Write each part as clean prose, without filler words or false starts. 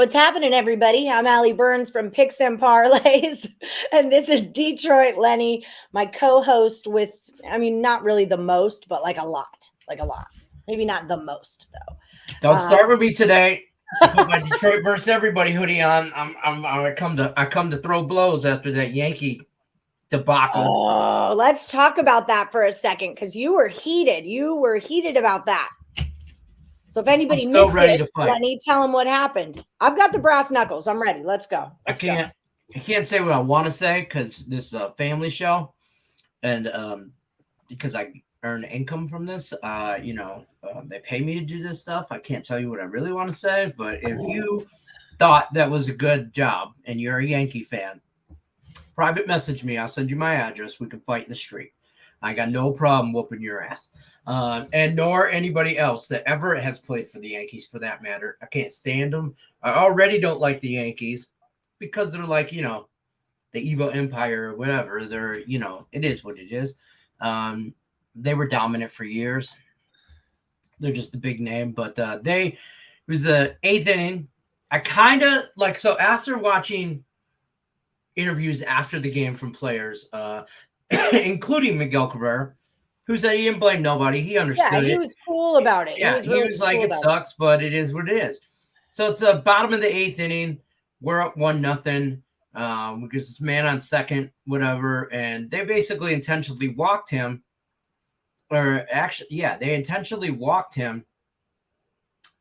What's happening, everybody? I'm Allie Burns from Picks and Parlays, and this is Detroit Lenny, my co-host with, not really the most, but like a lot. Maybe not the most, though. Don't start with me today. I put my Detroit versus everybody hoodie on. I come to throw blows after that Yankee debacle. Oh, let's talk about that for a second, because you were heated. You were heated about that. So if anybody missed it, Lenny, tell them what happened. I've got the brass knuckles. I'm ready. Let's go. I can't say what I want to say because this is a family show, and because I earn income from this, they pay me to do this stuff. I can't tell you what I really want to say, but if you thought that was a good job and you're a Yankee fan, private message me. I'll send you my address. We can fight in the street. I got no problem whooping your ass. And nor anybody else that ever has played for the Yankees, for that matter. I can't stand them. I already don't like the Yankees because they're like, the evil empire or whatever. They're, it is what it is. They were dominant for years. They're just a big name, but it was the 8th inning. I kind of like, so after watching interviews after the game from players, including Miguel Cabrera, who said he didn't blame nobody. He understood it. Yeah, he was cool about it. Yeah, he was like, it sucks, but it is what it is. So it's the bottom of the 8th inning. We're up 1-0. Because this man on second, whatever, and they basically intentionally walked him. Or actually, yeah, they intentionally walked him.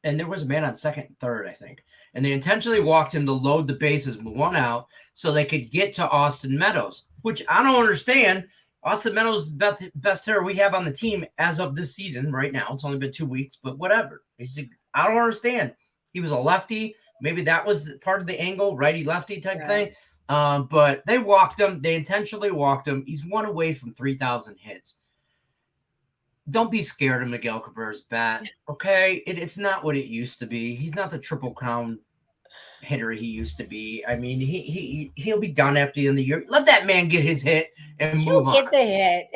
And there was a man on second and third, I think. And they intentionally walked him to load the bases with one out so they could get to Austin Meadows, which I don't understand. Austin Meadows is the best hitter we have on the team as of this season right now. It's only been 2 weeks, but whatever. I don't understand. He was a lefty. Maybe that was part of the angle, righty-lefty type thing. But they walked him. They intentionally walked him. He's one away from 3,000 hits. Don't be scared of Miguel Cabrera's bat, okay? It's not what it used to be. He's not the Triple Crown hitter he used to be. I mean, he'll be done after the end of the year. Let that man get his hit and move on. He'll get the hit.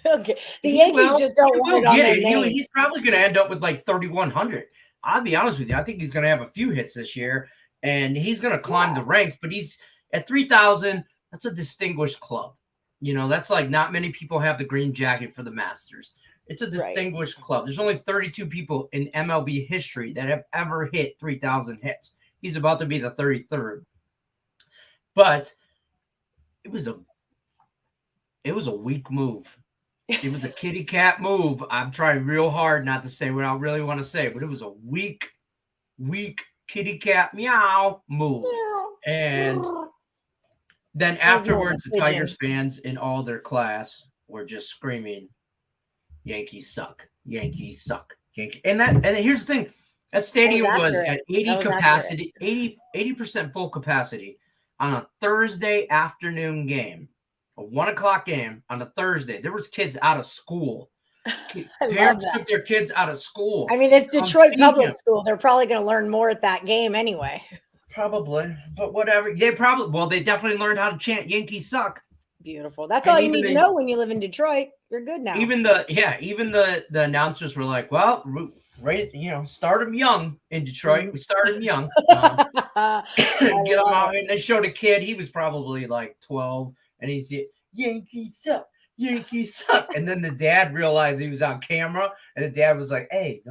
Okay. The Yankees just don't want it on their name. He's probably going to end up with like 3,100. I'll be honest with you. I think he's going to have a few hits this year, and he's going to climb the ranks. But he's at 3,000. That's a distinguished club. That's like not many people have the green jacket for the Masters. It's a distinguished club. There's only 32 people in MLB history that have ever hit 3,000 hits. He's about to be the 33rd. But it was a weak move. It was a kitty cat move. I'm trying real hard not to say what I really want to say, but it was a weak kitty cat meow move. And then afterwards, the Tigers fans in all their class were just screaming, Yankees suck. Yankees suck. And here's the thing. That stadium was at 80 capacity, 80% full capacity on a Thursday afternoon game, a 1:00 game on a Thursday. There was kids out of school. Parents took their kids out of school. I mean, it's Detroit public school. They're probably going to learn more at that game anyway. Probably, but whatever. They definitely learned how to chant Yankees suck. Beautiful. That's all you need to know when you live in Detroit. You're good now. Even the announcers were like, well, start them young in Detroit. We started them young. Get them out. And they showed a kid. He was probably like 12. And he said, Yankees suck. Yankees suck. And then the dad realized he was on camera. And the dad was like, hey,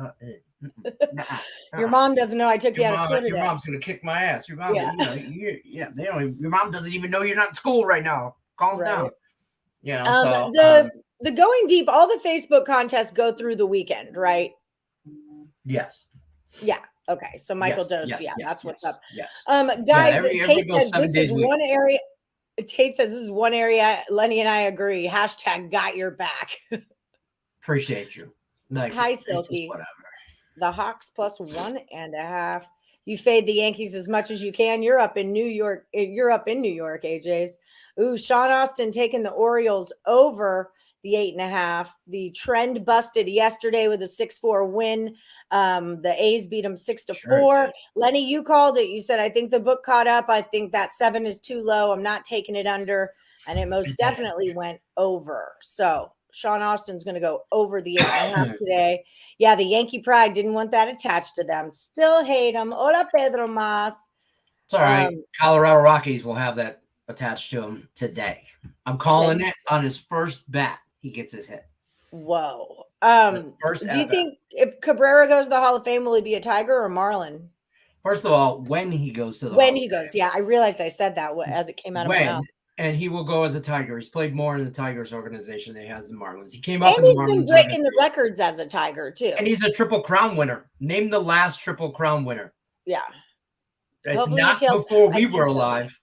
your mom doesn't know I took you out of school today. Your mom's going to kick my ass. Your mom, your mom doesn't even know you're not in school right now. Calm down. The going deep, all the Facebook contests go through the weekend, right? Yes. Yeah. Okay. So Michael Dost, that's what's up. Yes. Guys, Tate says this is one area. Tate says this is one area. Lenny and I agree. # got your back. Appreciate you. Hi, Silky. Whatever. The Hawks +1.5. You fade the Yankees as much as you can. You're up in New York. AJ's. Ooh, Sean Austin taking the Orioles over the 8.5. The trend busted yesterday with a 6-4 win. The A's beat them 6-4. Sure. Lenny, you called it. You said, I think the book caught up. I think that 7 is too low. I'm not taking it under. And it most definitely went over. So Sean Austin's going to go over the 8.5 today. Yeah, the Yankee pride didn't want that attached to them. Still hate them. Hola, Pedro Mas. It's all right. Um, Colorado Rockies will have that attached to him today. I'm calling it on his first bat. He gets his hit. Whoa. First Do you at bat. think if Cabrera goes to the Hall of Fame, will he be a Tiger or Marlin? First of all, when he goes to the When Hall he of goes, Fame. yeah, I realized I said that as it came out of my mouth. And he will go as a Tiger. He's played more in the Tigers organization than he has the Marlins. He came And up in the he's been Marlins breaking the organization. records as a Tiger too. And he's a Triple Crown winner. Name the last Triple Crown winner. Yeah. It's Hopefully not before we were alive.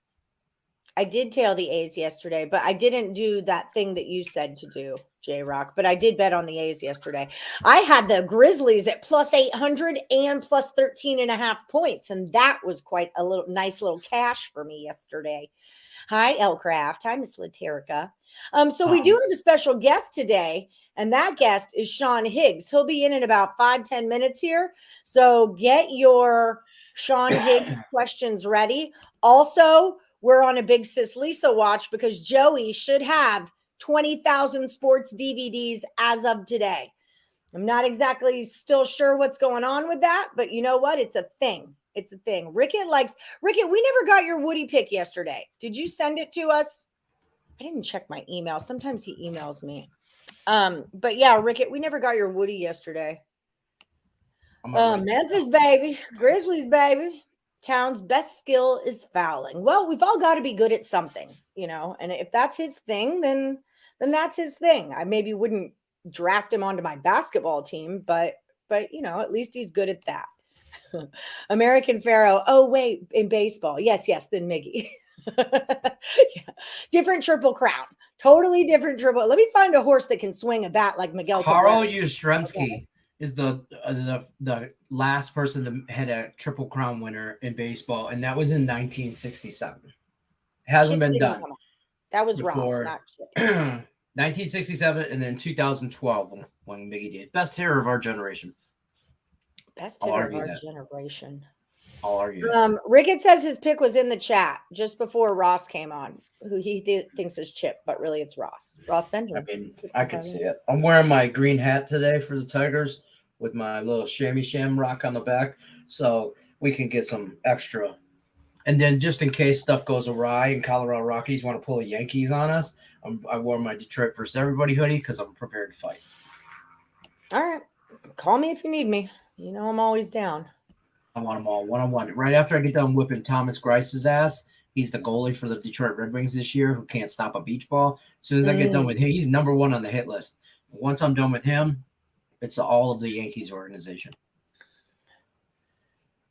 I did tail the A's yesterday, but I didn't do that thing that you said to do, J-Rock. But I did bet on the A's yesterday. I had the Grizzlies at plus 800 and plus 13.5 points. And that was quite a nice little cash for me yesterday. Hi, Elcraft. Hi, Miss Laterica. So we do have a special guest today, and that guest is Sean Higgs. He'll be in about 5-10 minutes here. So get your Sean Higgs questions ready. Also, we're on a big Sis Lisa watch because Joey should have 20,000 sports DVDs as of today. I'm not exactly still sure what's going on with that, but you know what? It's a thing. It's a thing. Rickett, we never got your Woody pick yesterday. Did you send it to us? I didn't check my email. Sometimes he emails me. But yeah, Rickett, we never got your Woody yesterday. Memphis, baby. Grizzlies, baby. Town's best skill is fouling. Well, we've all got to be good at something, and if that's his thing, then that's his thing. I maybe wouldn't draft him onto my basketball team, but at least he's good at that. American Pharaoh. Oh, wait, in baseball. Yes, then Miggy. Yeah. Different Triple Crown. Totally different triple. Let me find a horse that can swing a bat like Miguel Carl Yastrzemski is the last person to had a Triple Crown winner in baseball, and that was in 1967. It hasn't been done. That was Ross, not Chip. 1967, and then 2012 when Miggy did. Best hitter of our generation. Best hitter of our generation. I'll argue. Rickett says his pick was in the chat just before Ross came on, who he thinks is Chip, but really it's Ross. Ross Benjamin. I mean, I can see it. I'm wearing my green hat today for the Tigers with my little shammy sham rock on the back, so we can get some extra. And then just in case stuff goes awry and Colorado Rockies want to pull the Yankees on us, I wore my Detroit versus everybody hoodie because I'm prepared to fight. All right. Call me if you need me. I'm always down. I want them all one-on-one. Right after I get done whipping Thomas Grice's ass, he's the goalie for the Detroit Red Wings this year who can't stop a beach ball. As soon as I get done with him, he's number one on the hit list. Once I'm done with him, it's all of the Yankees organization.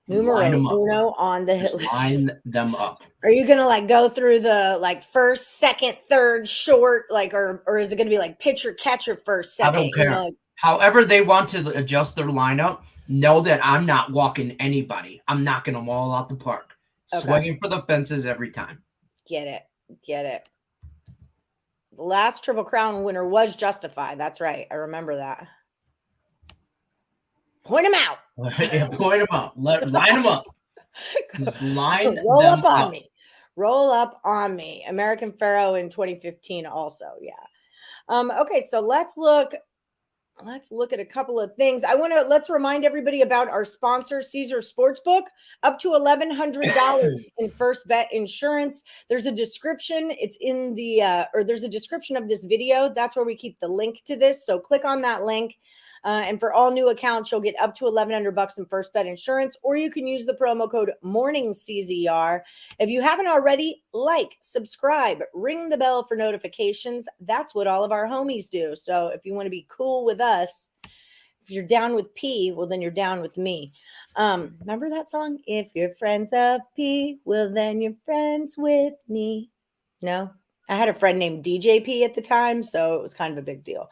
Numero uno on the hit list. Line them up. Are you gonna go through the first, second, third, short, or is it gonna be pitcher, catcher, first, second? I don't care. However they want to adjust their lineup, know that I'm not walking anybody. I'm knocking them all out the park. Okay. Swinging for the fences every time. Get it. The last Triple Crown winner was Justified. That's right. I remember that. Point them out. Yeah, point them out. Line them up. Just line Roll them up on me. Roll up on me. American Pharaoh in 2015 also. Yeah. Okay, so let's look at a couple of things. Let's remind everybody about our sponsor, Caesar Sportsbook, up to $1,100 in first bet insurance. There's a description. It's in there's a description of this video. That's where we keep the link to this. So click on that link. And for all new accounts, you'll get up to $1,100 in first bet insurance, or you can use the promo code MORNINGCZR. If you haven't already, subscribe, ring the bell for notifications. That's what all of our homies do. So if you want to be cool with us, if you're down with P, well, then you're down with me. Remember that song? If you're friends of P, well, then you're friends with me. No? I had a friend named DJP at the time, so it was kind of a big deal.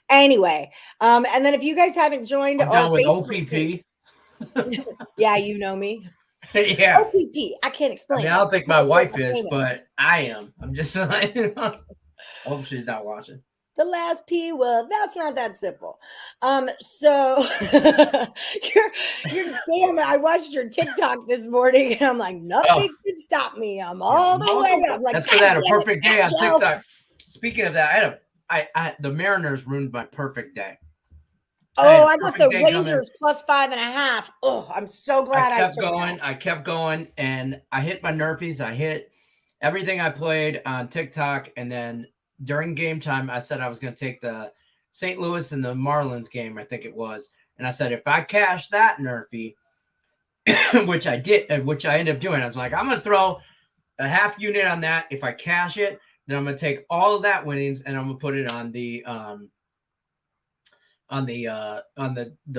Anyway, and then if you guys haven't joined our Facebook OPP. Yeah, you know me. Yeah. OPP. I can't explain. I don't think my wife is, but I am. I'm just like, hope she's not watching. The last P, well, that's not that simple. So you're damn. I watched your TikTok this morning, and I'm like, nothing can stop me. I'm all the way up. Like, that's because I had a perfect day on TikTok. Speaking of that, I the Mariners ruined my perfect day. Oh, I got the Rangers plus 5.5. Oh, I'm so glad I took that. I kept going, and I hit my Nerfies. I hit everything I played on TikTok, and then during game time, I said I was going to take the St. Louis and the Marlins game, I think it was, and I said if I cash that Nerfie, which I did, which I ended up doing, I was like, I'm going to throw a half unit on that. If I cash it, then I'm going to take all of that winnings and I'm going to put it on the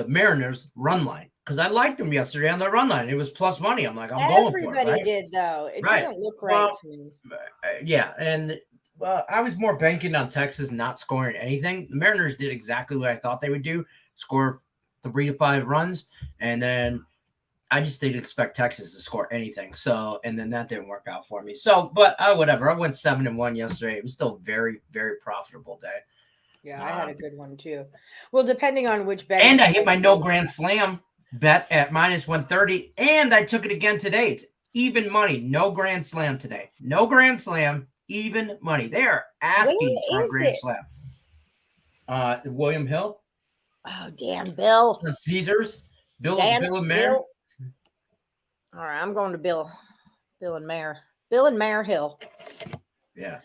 Mariners run line, because I liked them yesterday on the run line. It was plus money. I'm like, I'm going for it. Everybody did, though. It didn't look right to me. Yeah, and I was more banking on Texas not scoring anything. The Mariners did exactly what I thought they would do: score 3 to 5 runs, and then I just didn't expect Texas to score anything. So, and then that didn't work out for me. So, but whatever. I went 7-1 yesterday. It was still a very, very profitable day. Yeah, I had a good one too. Well, depending on which bet. And I hit my no grand slam bet at minus 130, and I took it again today. It's even money. No grand slam today. No grand slam. Even money. They are asking for a grand slam. William Hill. Oh, damn, Bill. Caesars. Bill and Mayor. All right, I'm going to Bill and Mayor. Bill and Mayor Hill. Yeah.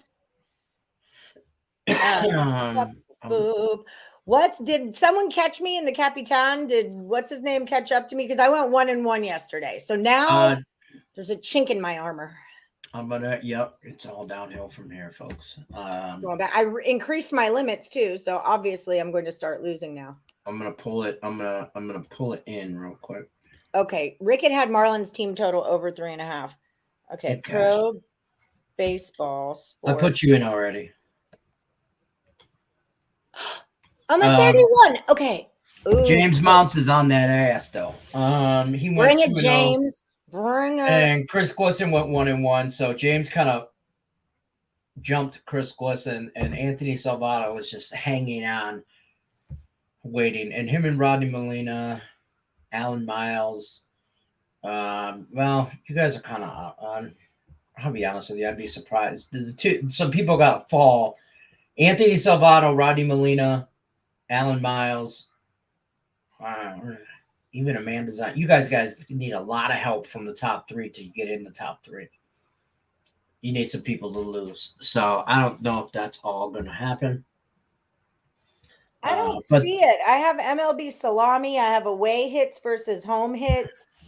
Did someone catch me in the Capitan? Did what's his name catch up to me? Because I went 1-1 yesterday. So now there's a chink in my armor. I'm gonna it's all downhill from here, folks. It's going back. I increased my limits too, so obviously I'm going to start losing now. I'm gonna pull it. I'm gonna pull it in real quick. Okay, Rickett had Marlins team total over 3.5. Okay, pro baseball sport. I put you in already. I'm at 31. Okay. Ooh. James Mounts is on that ass though. He went bring it, James. Bring it. And Chris Glisson went 1-1. So James kind of jumped Chris Glisson, and Anthony Salvato was just hanging on, waiting. And him and Rodney Molina, Alan Miles. Well, you guys are kind of on. I'll be honest with you. I'd be surprised. Some people got to fall. Anthony Salvato, Rodney Molina, Alan Miles, even Amanda Zion. You guys need a lot of help from the top 3 to get in the top 3. You need some people to lose. So I don't know if that's all going to happen. I don't see it. I have MLB salami. I have away hits versus home hits.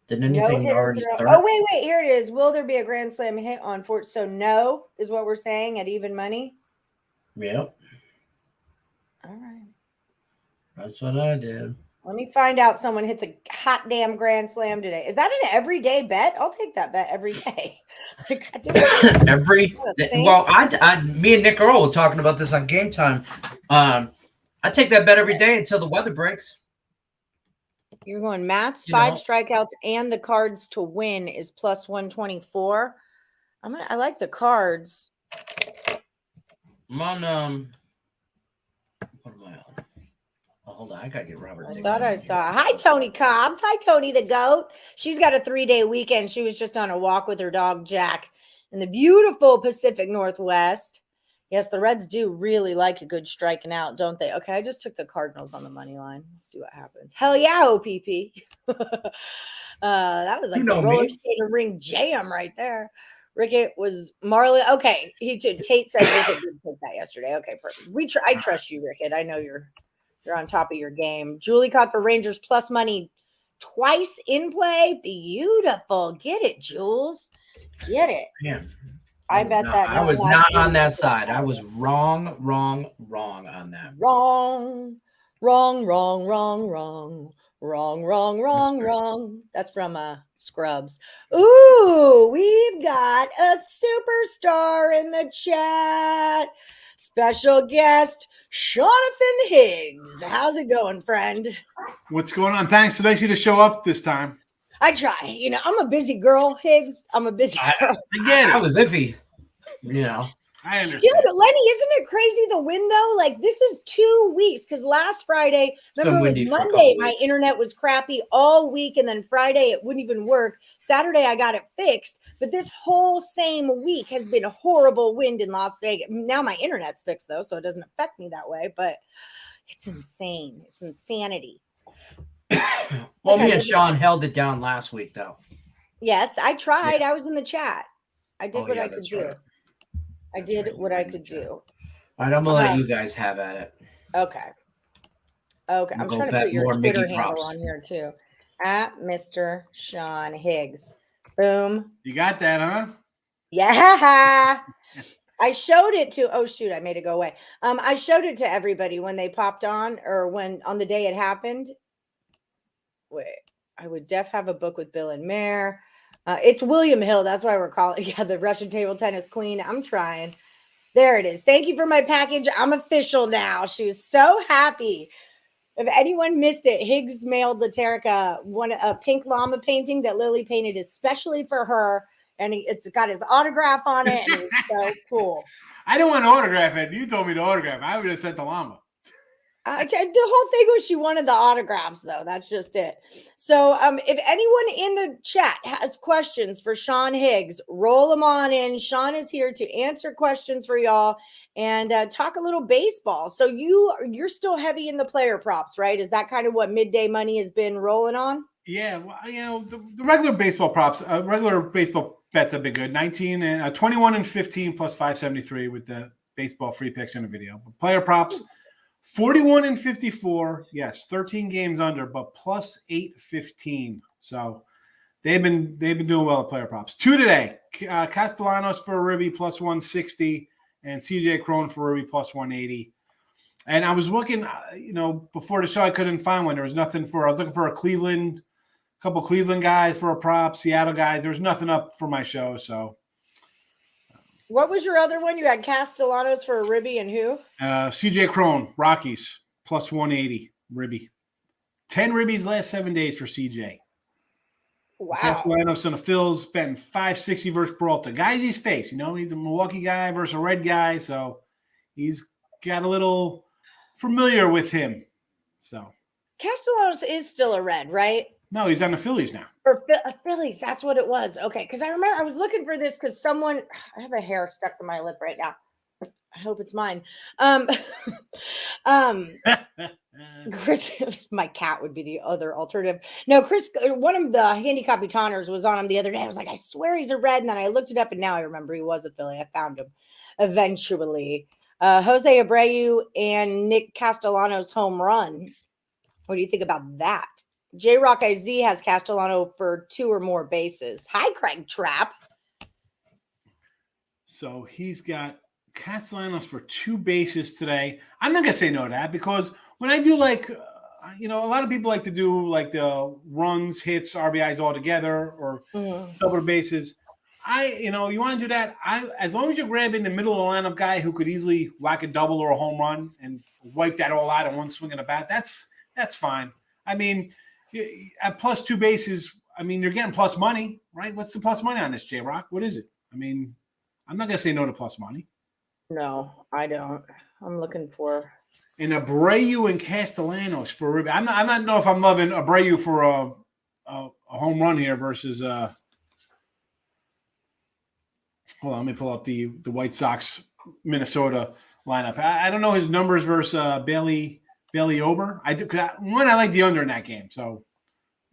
Did anything already start? Oh, wait. Here it is. Will there be a grand slam hit on 4? So no is what we're saying at even money. Yep. All right. That's what I did. Let me find out someone hits a hot damn grand slam today. Is that an everyday bet? I'll take that bet every day. Me and Nick Earl were talking about this on Game Time. I take that bet every day until the weather breaks. You're going Matt's 5 strikeouts and the Cards to win is plus 124. I like the Cards. I'm on what am I on? Oh, hold on, I gotta get Robert. I thought I saw. Hi, Tony Cobbs. Hi, Tony the goat. She's got a 3-day weekend. She was just on a walk with her dog Jack in the beautiful Pacific Northwest. Yes, the Reds do really like a good striking out, don't they? Okay, I just took the Cardinals on the money line. Let's see what happens. Hell yeah, OPP. That was like the roller skater ring jam right there. Rickett was Marley. Okay, Tate said Rickett did take that yesterday. Okay, perfect. I trust you, Rickett. I know you're on top of your game. Julie caught the Rangers plus money twice in play. Beautiful. Get it, Jules. Get it. Yeah. I bet that. I was not on that side. I was wrong on that. Wrong. That's from Scrubs. Ooh, we've got a superstar in the chat. Special guest, Jonathan Higgs. How's it going, friend? What's going on? Thanks so nice you to show up this time. I try. I'm a busy girl, Higgs. I'm a busy girl. I get it. I was iffy. I understand. Dude, Lenny, isn't it crazy the wind though? Like this is 2 weeks because last Friday, remember it was Monday, my internet was crappy all week, and then Friday it wouldn't even work. Saturday I got it fixed, but this whole same week has been horrible wind in Las Vegas. Now my internet's fixed though, so it doesn't affect me that way. But It's insane. It's insanity. Well, me and Sean held it down last week, though. Yes, I tried. I was in the chat. I did what I could do. Right. I did what I could do. All right, I'm gonna let you guys have at it. Okay. I'm trying to put your Twitter handle on here too. At Mr. Sean Higgs. Boom. You got that, huh? Yeah. I showed it to, oh shoot, I made it go away. I showed it to everybody when they popped on, or when on the day it happened. Wait, I would have a book with Bill and Mare. It's William Hill. That's why we're calling. Yeah, the Russian table tennis queen. I'm trying. There it is. Thank you for my package. I'm official now. She was so happy. If anyone missed it, Higgs mailed Laterica a pink llama painting that Lily painted especially for her. And it's got his autograph on it. And it's so cool. I didn't want to autograph it. You told me to autograph. I would have sent the llama. The whole thing was she wanted the autographs, though. That's just it. So if anyone in the chat has questions for Sean Higgs, roll them on in. Sean is here to answer questions for y'all and talk a little baseball. So you're still heavy in the player props, right? Is that kind of what midday money has been rolling on? Yeah, well, the regular baseball props, regular baseball bets have been good. 21 and 15 plus 573 with the baseball free picks in the video. But player props, 41 and 54. Yes, 13 games under, but plus 815. So they've been doing well at player props. 2 today. Castellanos for a ribby plus 160, and CJ Crohn for a ribby plus 180. And I was looking, before the show, I couldn't find one. There was nothing I was looking for a couple Cleveland guys for a prop, Seattle guys. There was nothing up for my show. So, what was your other one? You had Castellanos for a ribby and who? CJ Crohn, Rockies plus 180 ribby. 10 ribbies last 7 days for CJ. Wow. Castellanos on the Phils betting 560 versus Peralta. Guys he's faced, he's a Milwaukee guy versus a red guy, so he's got a little familiar with him. So Castellanos is still a red, right? No, he's on the Phillies now. Or Phillies, that's what it was. Okay, because I remember I was looking for this because I have a hair stuck to my lip right now. I hope it's mine. Chris, my cat would be the other alternative. No, Chris, one of the Handicapper Tonners was on him the other day. I was like, I swear he's a red. And then I looked it up and now I remember he was a Philly. I found him eventually. Jose Abreu and Nick Castellanos home run. What do you think about that? J-Rock IZ has Castellano for 2 or more bases. Hi, Craig Trapp. So he's got Castellanos for 2 bases today. I'm not going to say no to that because when I do a lot of people like to do like the runs, hits, RBIs all together or double bases. You want to do that. As long as you're grabbing the middle of the lineup guy who could easily whack a double or a home run and wipe that all out in one swing of the bat, that's fine. I mean, at plus 2 bases, you're getting plus money, right? What's the plus money on this, J-Rock? What is it? I'm not going to say no to plus money. No, I don't. I'm looking for. And Abreu and Castellanos for. I'm not know if I'm loving Abreu for a home run here versus. Hold on, let me pull up the White Sox Minnesota lineup. I don't know his numbers versus Bailey Ober. I like the under in that game. So,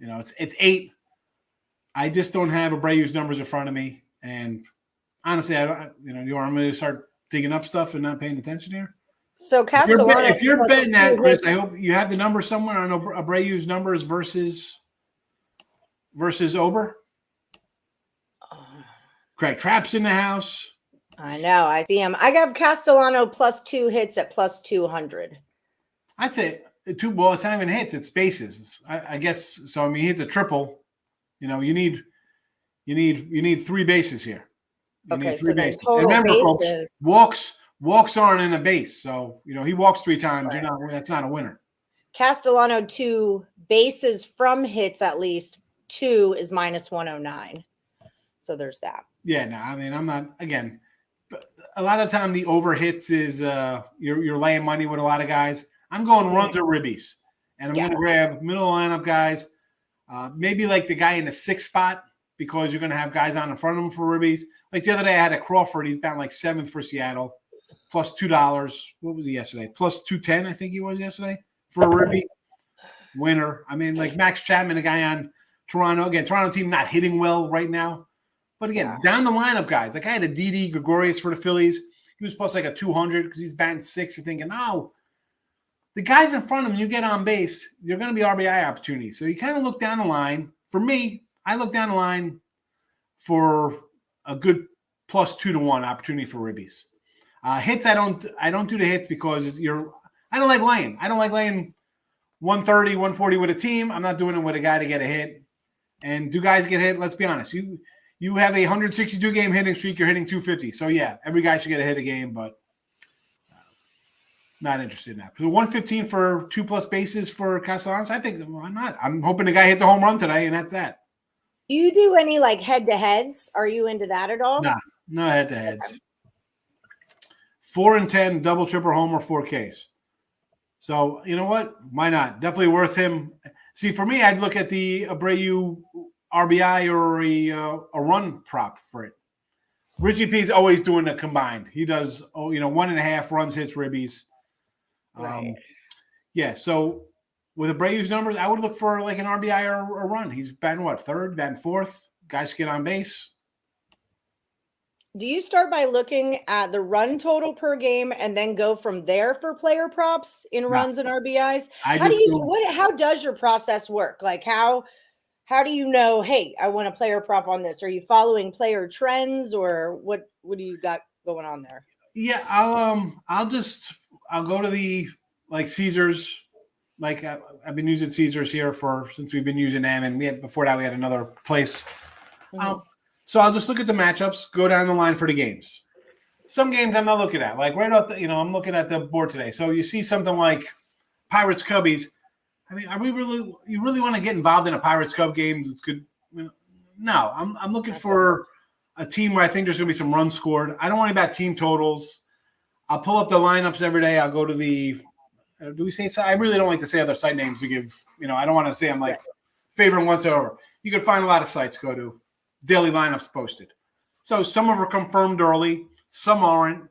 it's 8. I just don't have Abreu's numbers in front of me. And honestly, I don't, you want me to start digging up stuff and not paying attention here? So Castellanos. If you're betting that, Chris, I hope you have the number somewhere. I know Abreu's numbers versus Ober. Craig Trapp's in the house. I know. I see him. I got Castellano plus 2 hits at plus 200. I'd say 2. Well, it's not even hits; it's bases. I guess so. He hits a triple. You need 3 bases here. You need 3 bases. Remember, bases. Folks, walks aren't in a base. So he walks 3 times. Right. That's not a winner. Castellano 2 bases from hits at least 2 is minus 109. So there's that. Yeah, no, I'm not. Again, a lot of time the over hits is you're laying money with a lot of guys. I'm going runs or ribbies, and I'm going to grab middle lineup guys, maybe like the guy in the 6th spot because you're going to have guys on in front of him for ribbies. Like the other day, I had a Crawford. He's batting like 7th for Seattle, plus $2. What was he yesterday? Plus 210, I think he was yesterday for a Ribby winner. I mean, like Max Chapman, a guy on Toronto. Again, Toronto team not hitting well right now. But again, down the lineup, guys. Like I had a Didi Gregorius for the Phillies. He was plus like a 200 because he's batting 6. You're thinking, oh, the guys in front of him, you get on base, they're going to be RBI opportunities. So you kind of look down the line. For me, I look down the line for a good plus 2-1 opportunity for Ribbies. Hits, I don't do the hits because I don't like laying. I don't like laying 130, 140 with a team. I'm not doing it with a guy to get a hit. And do guys get hit? Let's be honest. You have a 162 game hitting streak. You're hitting 250. So yeah, every guy should get a hit a game, but not interested in that. For the 115 for 2+ bases for Castellanos, I think why not? I'm hoping the guy hits a home run today, and that's that. Do you do any like head-to-heads? Are you into that at all? Nah, no head-to-heads. Okay. 4 and 10, double, triple, homer, 4Ks. So you know what? Why not? Definitely worth him. See, for me, I'd look at the Abreu RBI or a run prop for it. Richie P is always doing a combined. He does 1.5 runs, hits, ribbies. Right. Yeah. So with Abreu's numbers, I would look for like an RBI or a run. He's batting what? Third, batting fourth. Guys get on base. Do you start by looking at the run total per game and then go from there for player props in runs and RBIs? How does your process work? Like how do you know, hey, I want a player prop on this? Are you following player trends or what do you got going on there? Yeah, I'll go to the like Caesars. Like I've been using Caesars here since we've been using them, and before that we had another place. Mm-hmm. So I'll just look at the matchups, go down the line for the games. Some games I'm not looking at, like right off I'm looking at the board today. So you see something like Pirates Cubbies. I mean, you really want to get involved in a Pirates Cub game? It's good. No, I'm looking for a team where I think there's going to be some runs scored. I don't worry about team totals. I'll pull up the lineups every day. I'll go to the. Do we say? I really don't like to say other site names to give. I don't want to say I'm like favorite once over. You can find a lot of sites to go to. Daily lineups posted. So some of them are confirmed early. Some aren't.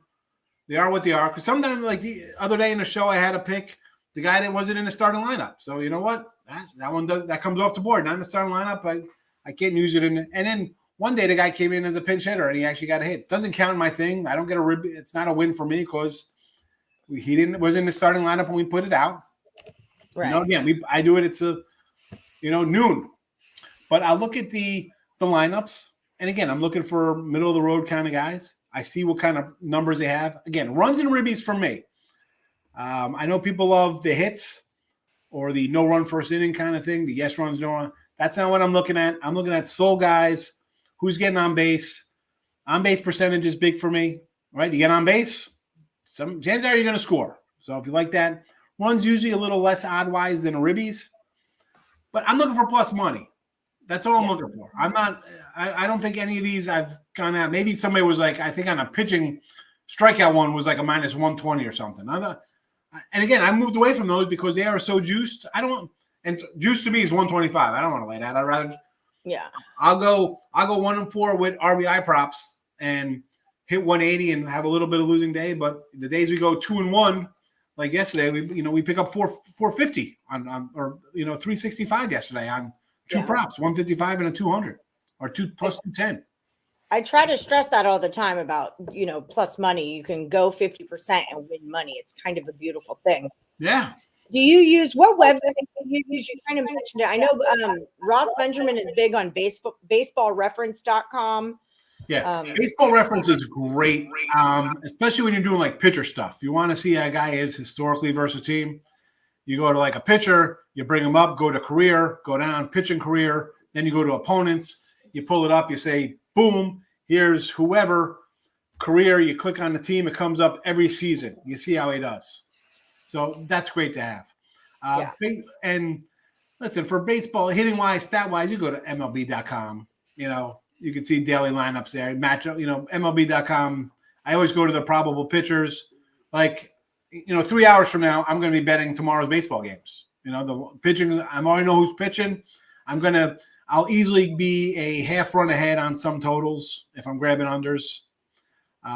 They are what they are. Because sometimes, like the other day in the show, I had a pick the guy that wasn't in the starting lineup. So you know what? That comes off the board. Not in the starting lineup. I can't use it in. And then one day the guy came in as a pinch hitter and he actually got a hit. Doesn't count in my thing. I don't get a rib. It's not a win for me because he was in the starting lineup when we put it out. Right. Again, I do it. It's noon. But I'll look at the lineups. And again, I'm looking for middle of the road kind of guys. I see what kind of numbers they have. Again, runs and ribbies for me. I know people love the hits or the no run first inning kind of thing. The yes runs, no run. That's not what I'm looking at. I'm looking at soul guys. Who's getting on base? On base percentage is big for me, right? You get on base, some chances are you're going to score. So if you like that, runs usually a little less odd-wise than ribbies. But I'm looking for plus money. That's all I'm looking for. I don't think any of these I've gone out. Maybe somebody was like, I think on a pitching strikeout one was like a minus 120 or something. And again, I moved away from those because they are so juiced. And juice to me is 125. I don't want to lay that. I'd rather. Yeah. I'll go 1 and 4 with RBI props and hit 180 and have a little bit of losing day. But the days we go 2 and 1, like yesterday, we pick up 450 on 365 yesterday on two props, 155 and a 200 or 2 plus 210. I try to stress that all the time about, plus money. You can go 50% and win money. It's kind of a beautiful thing. Yeah. Do you use what website do you use? You kind of mentioned it. I know Ross Benjamin is big on baseballreference.com. Yeah. Baseball Reference is great, especially when you're doing like pitcher stuff. You want to see how a guy is historically versus team. You go to like a pitcher, you bring him up, go to career, go down, pitching career. Then you go to opponents, you pull it up, you say, boom, here's whoever, career, you click on the team, it comes up every season. You see how he does. So that's great to have. And listen, for baseball, hitting-wise, stat-wise, you go to MLB.com. You can see daily lineups there. Matchup, MLB.com. I always go to the probable pitchers. Like, 3 hours from now, I'm going to be betting tomorrow's baseball games. The pitching, I already know who's pitching. I'll easily be a half run ahead on some totals if I'm grabbing unders.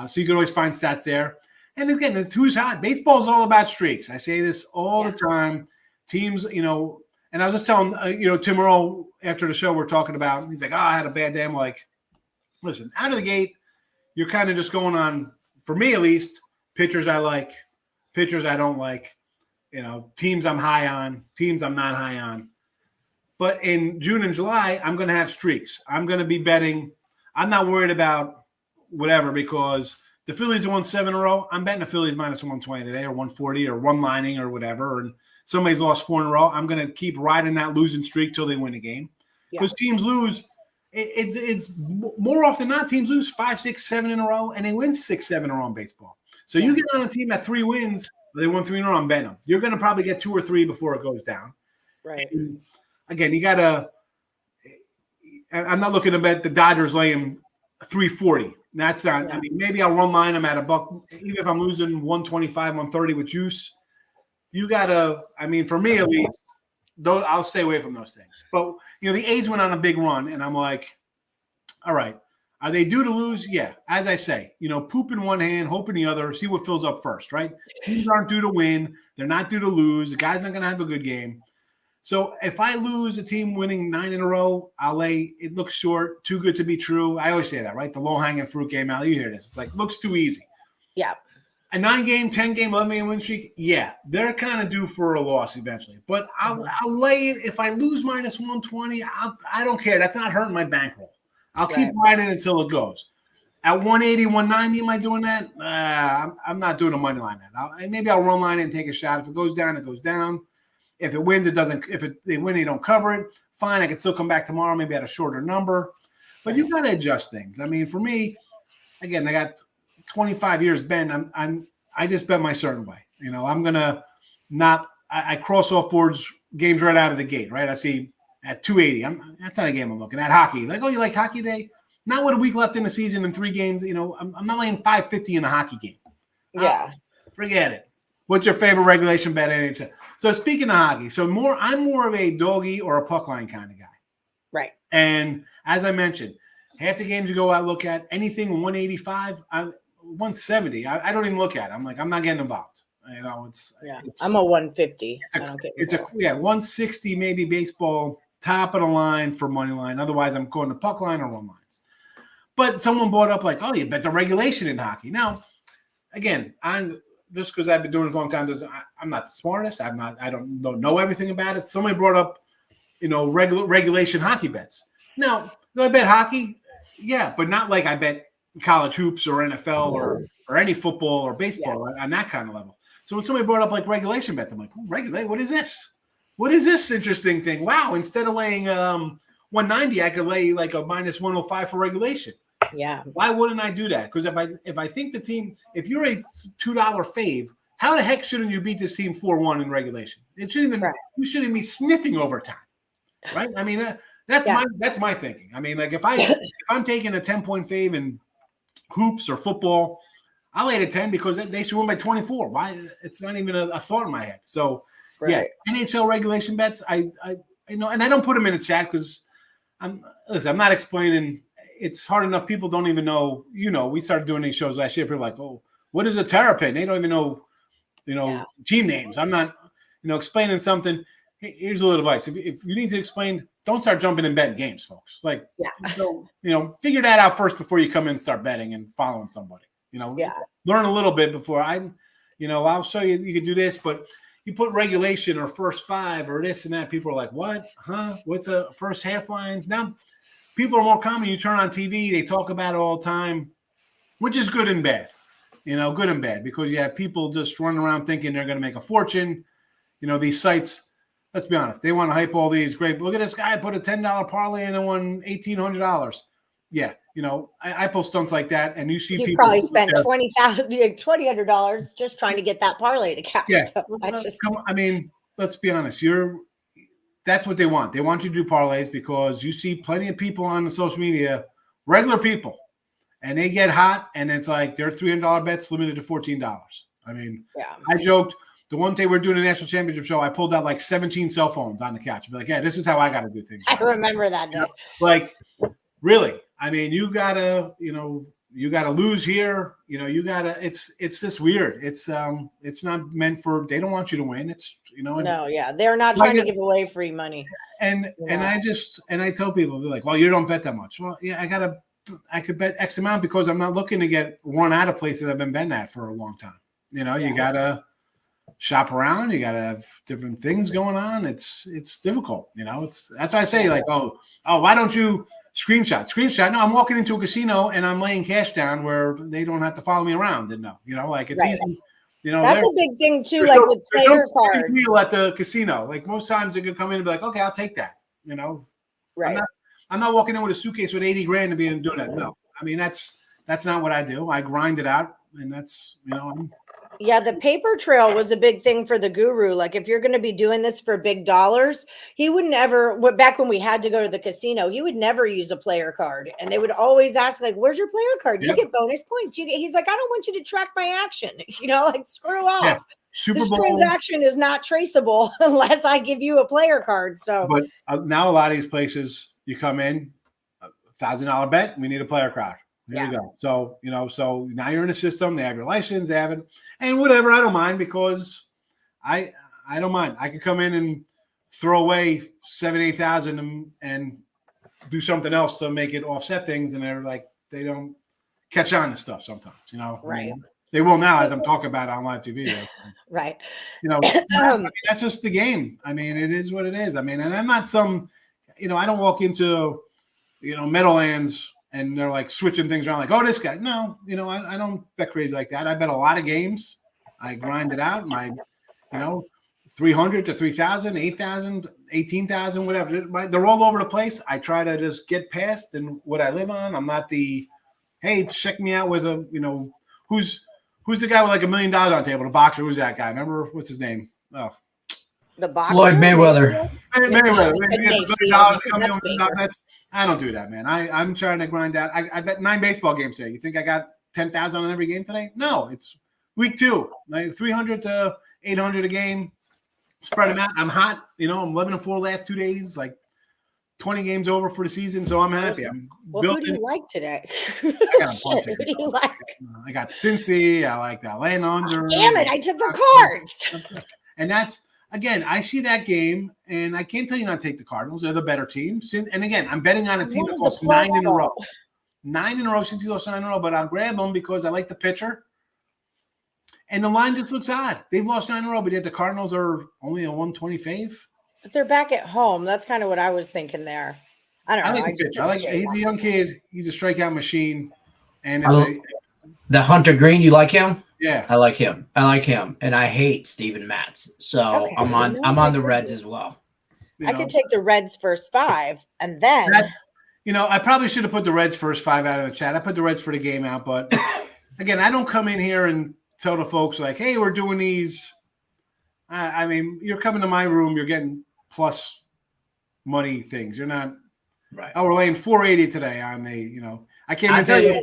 So you can always find stats there. And again, it's who's hot. Baseball is all about streaks. I say this all the time. Teams, and I was just telling, Tim Earl after the show we're talking about, he's like, I had a bad day. I'm like, listen, out of the gate, you're kind of just going on, for me at least, pitchers I like, pitchers I don't like, teams I'm high on, teams I'm not high on. But in June and July, I'm going to have streaks. I'm going to be betting. I'm not worried about whatever because the Phillies have won 7 in a row. I'm betting the Phillies minus 120 today or 140 or one lining or whatever. And somebody's lost 4 in a row. I'm going to keep riding that losing streak till they win a game. Because teams lose. It's more often than not, teams lose 5, 6, 7 in a row, and they win 6, 7 in a row in baseball. So you get on a team at 3 wins, they won 3 in a row, I'm betting them. You're going to probably get 2 or 3 before it goes down. Right. And again, you got to – I'm not looking to bet the Dodgers laying 340. That's not – I mean, maybe I'll run line them at $1. Even if I'm losing 125, 130 with juice, you got to – I mean, for me at least – I'll stay away from those things. But, the A's went on a big run, and I'm like, all right, are they due to lose? Yeah. As I say, poop in one hand, hope in the other, see what fills up first, right? Teams aren't due to win. They're not due to lose. The guy's not going to have a good game. So if I lose a team winning 9 in a row, I'll lay – it looks short, too good to be true. I always say that, right? The low-hanging fruit game, Al, you hear this. It's like, looks too easy. Yeah. A 9-game, 10-game, 11-game win streak, yeah, they're kind of due for a loss eventually. But I'll lay it. If I lose minus 120, I don't care. That's not hurting my bankroll. I'll keep riding until it goes. At 180, 190, am I doing that? I'm not doing a money line. Maybe I'll run line it and take a shot. If it goes down, it goes down. If it wins, it doesn't. If they win, they don't cover it. Fine, I can still come back tomorrow, maybe at a shorter number. But you got to adjust things. I mean, for me, again, I got 25 years Ben, I just bet my certain way. I'm gonna I cross off boards games right out of the gate, right? I see at 280. That's not a game I'm looking at. Hockey. Like, oh, you like hockey today? Not with a week left in the season and 3 games. I'm not laying 550 in a hockey game. Yeah. Forget it. What's your favorite regulation bet NHL? So speaking of hockey, I'm more of a doggy or a puck line kind of guy. Right. And as I mentioned, half the games you go out look at anything 185, 170. I don't even look at it. I'm like, I'm not getting involved. It's I'm a 150. It's a 160 maybe baseball top of the line for money line. Otherwise, I'm going to puck line or run lines. But someone brought up like, oh, you bet the regulation in hockey. Now, again, I'm just because I've been doing this a long time. I'm not the smartest. I don't know everything about it. Somebody brought up, regulation hockey bets. Now, do I bet hockey? Yeah, but not like I bet college hoops or NFL or any football or baseball on that kind of level. So when somebody brought up like regulation bets, I'm like, regulate? What is this? What is this interesting thing? Wow, instead of laying 190, I could lay like a minus 105 for regulation. Yeah. Why wouldn't I do that? Because if I think the team, if you're a $2 fave, how the heck shouldn't you beat this team 4-1 in regulation? It shouldn't even you shouldn't be sniffing overtime. Right? I mean, that's my thinking. I mean, like if I'm taking a 10-point fave in hoops or football, I'll lay it at 10 because they should win by 24. Why? It's not even a thought in my head. So NHL regulation bets, I and I don't put them in a chat because I'm not explaining. It's hard enough. People don't even know. We started doing these shows last year. People are like, oh, what is a terrapin? They don't even know, team names. I'm not, explaining something. Here's a little advice. If you need to explain, don't start jumping in betting games, folks. Like, figure that out first before you come in and start betting and following somebody. Learn a little bit before I'll show you. You can do this, but you put regulation or first 5 or this and that. People are like, what? Huh? What's a first half lines? Now, people are more common. You turn on TV, they talk about it all the time, which is good and bad. Good and bad because you have people just running around thinking they're going to make a fortune. These sites. Let's be honest. They want to hype all these great. Look at this guy put a $10 parlay and won $1,800. Yeah, I post stunts like that, and you see people probably spent $2,000 just trying to get that parlay to cash. Yeah, I mean, let's be honest. That's what they want. They want you to do parlays because you see plenty of people on the social media, regular people, and they get hot, and it's like their $300 bets limited to $14. I mean, I joked. The one day we're doing a national championship show, I pulled out like 17 cell phones on the couch. I'd be like, yeah, this is how I got to do things. I remember that day. Like, really? I mean, you got to, you got to lose here. You got to. It's just weird. It's not meant for. They don't want you to win. It's No, yeah, they're not trying to give away free money. And I tell people, they're like, well, you don't bet that much. Well, yeah, I could bet X amount because I'm not looking to get run out of places I've been betting at for a long time. You gotta shop around. You gotta have different things going on. It's difficult. That's why I say like, oh, why don't you screenshot? No, I'm walking into a casino and I'm laying cash down where they don't have to follow me around. And like it's easy. That's a big thing too. Like with player cards, meal at the casino. Like most times they could come in and be like, okay, I'll take that. Right. I'm not walking in with a suitcase with 80 grand and being doing that. No, I mean that's not what I do. I grind it out, and that's Yeah, the paper trail was a big thing for the guru. Like if you're going to be doing this for big dollars, he wouldn't ever, back when we had to go to the casino, he would never use a player card. And they would always ask like, where's your player card? You get bonus points. He's like, I don't want you to track my action. Like screw off. Yeah. This transaction is not traceable unless I give you a player card. So, but now a lot of these places you come in, $1,000 bet, we need a player card. There you go. So, so now you're in the system. They have your license, they have it, and whatever. I don't mind because I don't mind. I could come in and throw away 7,000-8,000 and do something else to make it offset things, and they're like they don't catch on to stuff sometimes. Right. I mean, they will now as I'm talking about it on live TV. Right. That's just the game. I mean, it is what it is. I mean, and I'm not some. I don't walk into Meadowlands and they're like switching things around like, oh, this guy. No, I don't bet crazy like that. I bet a lot of games. I grind it out. My, 300 to 3,000, 8,000, 18,000, whatever. They're all over the place. I try to just get past and what I live on. I'm not the, hey, check me out with a, who's the guy with like $1 million on the table? The boxer. Who's that guy? Remember what's his name? Oh, the boxer. Floyd Mayweather. I don't do that, man. I'm trying to grind out. I bet 9 baseball games today. You think I got 10,000 on every game today? No, it's week 2, like 300 to 800 a game. Spread them out. I'm hot. I'm 11-4 last 2 days, like 20 games over for the season. So I'm happy. Who do you like today? I got a bunch. Who do you like? I got Cincy. I like that land under. Damn it! I took the cards. And that's. Again, I see that game, and I can't tell you not to take the Cardinals. They're the better team. And again, I'm betting on a team that's lost 9 in a row. 9 in a row since he lost 9 in a row, but I'll grab them because I like the pitcher. And the line just looks odd. They've lost 9 in a row, but yet the Cardinals are only a 120 fave. But they're back at home. That's kind of what I was thinking there. I don't know. I like the pitcher. He's a young kid. He's a strikeout machine. And the Hunter Green, you like him? Yeah, I like him, and I hate Steven Matz. So okay. I'm on the Reds as well. I could take the Reds first 5, and then I probably should have put the Reds first 5 out in the chat. I put the Reds for the game out, but again, I don't come in here and tell the folks like, "Hey, we're doing these." I mean, you're coming to my room, you're getting plus money things. You're not right. Oh, we're laying 480 today on the. I can't even tell you.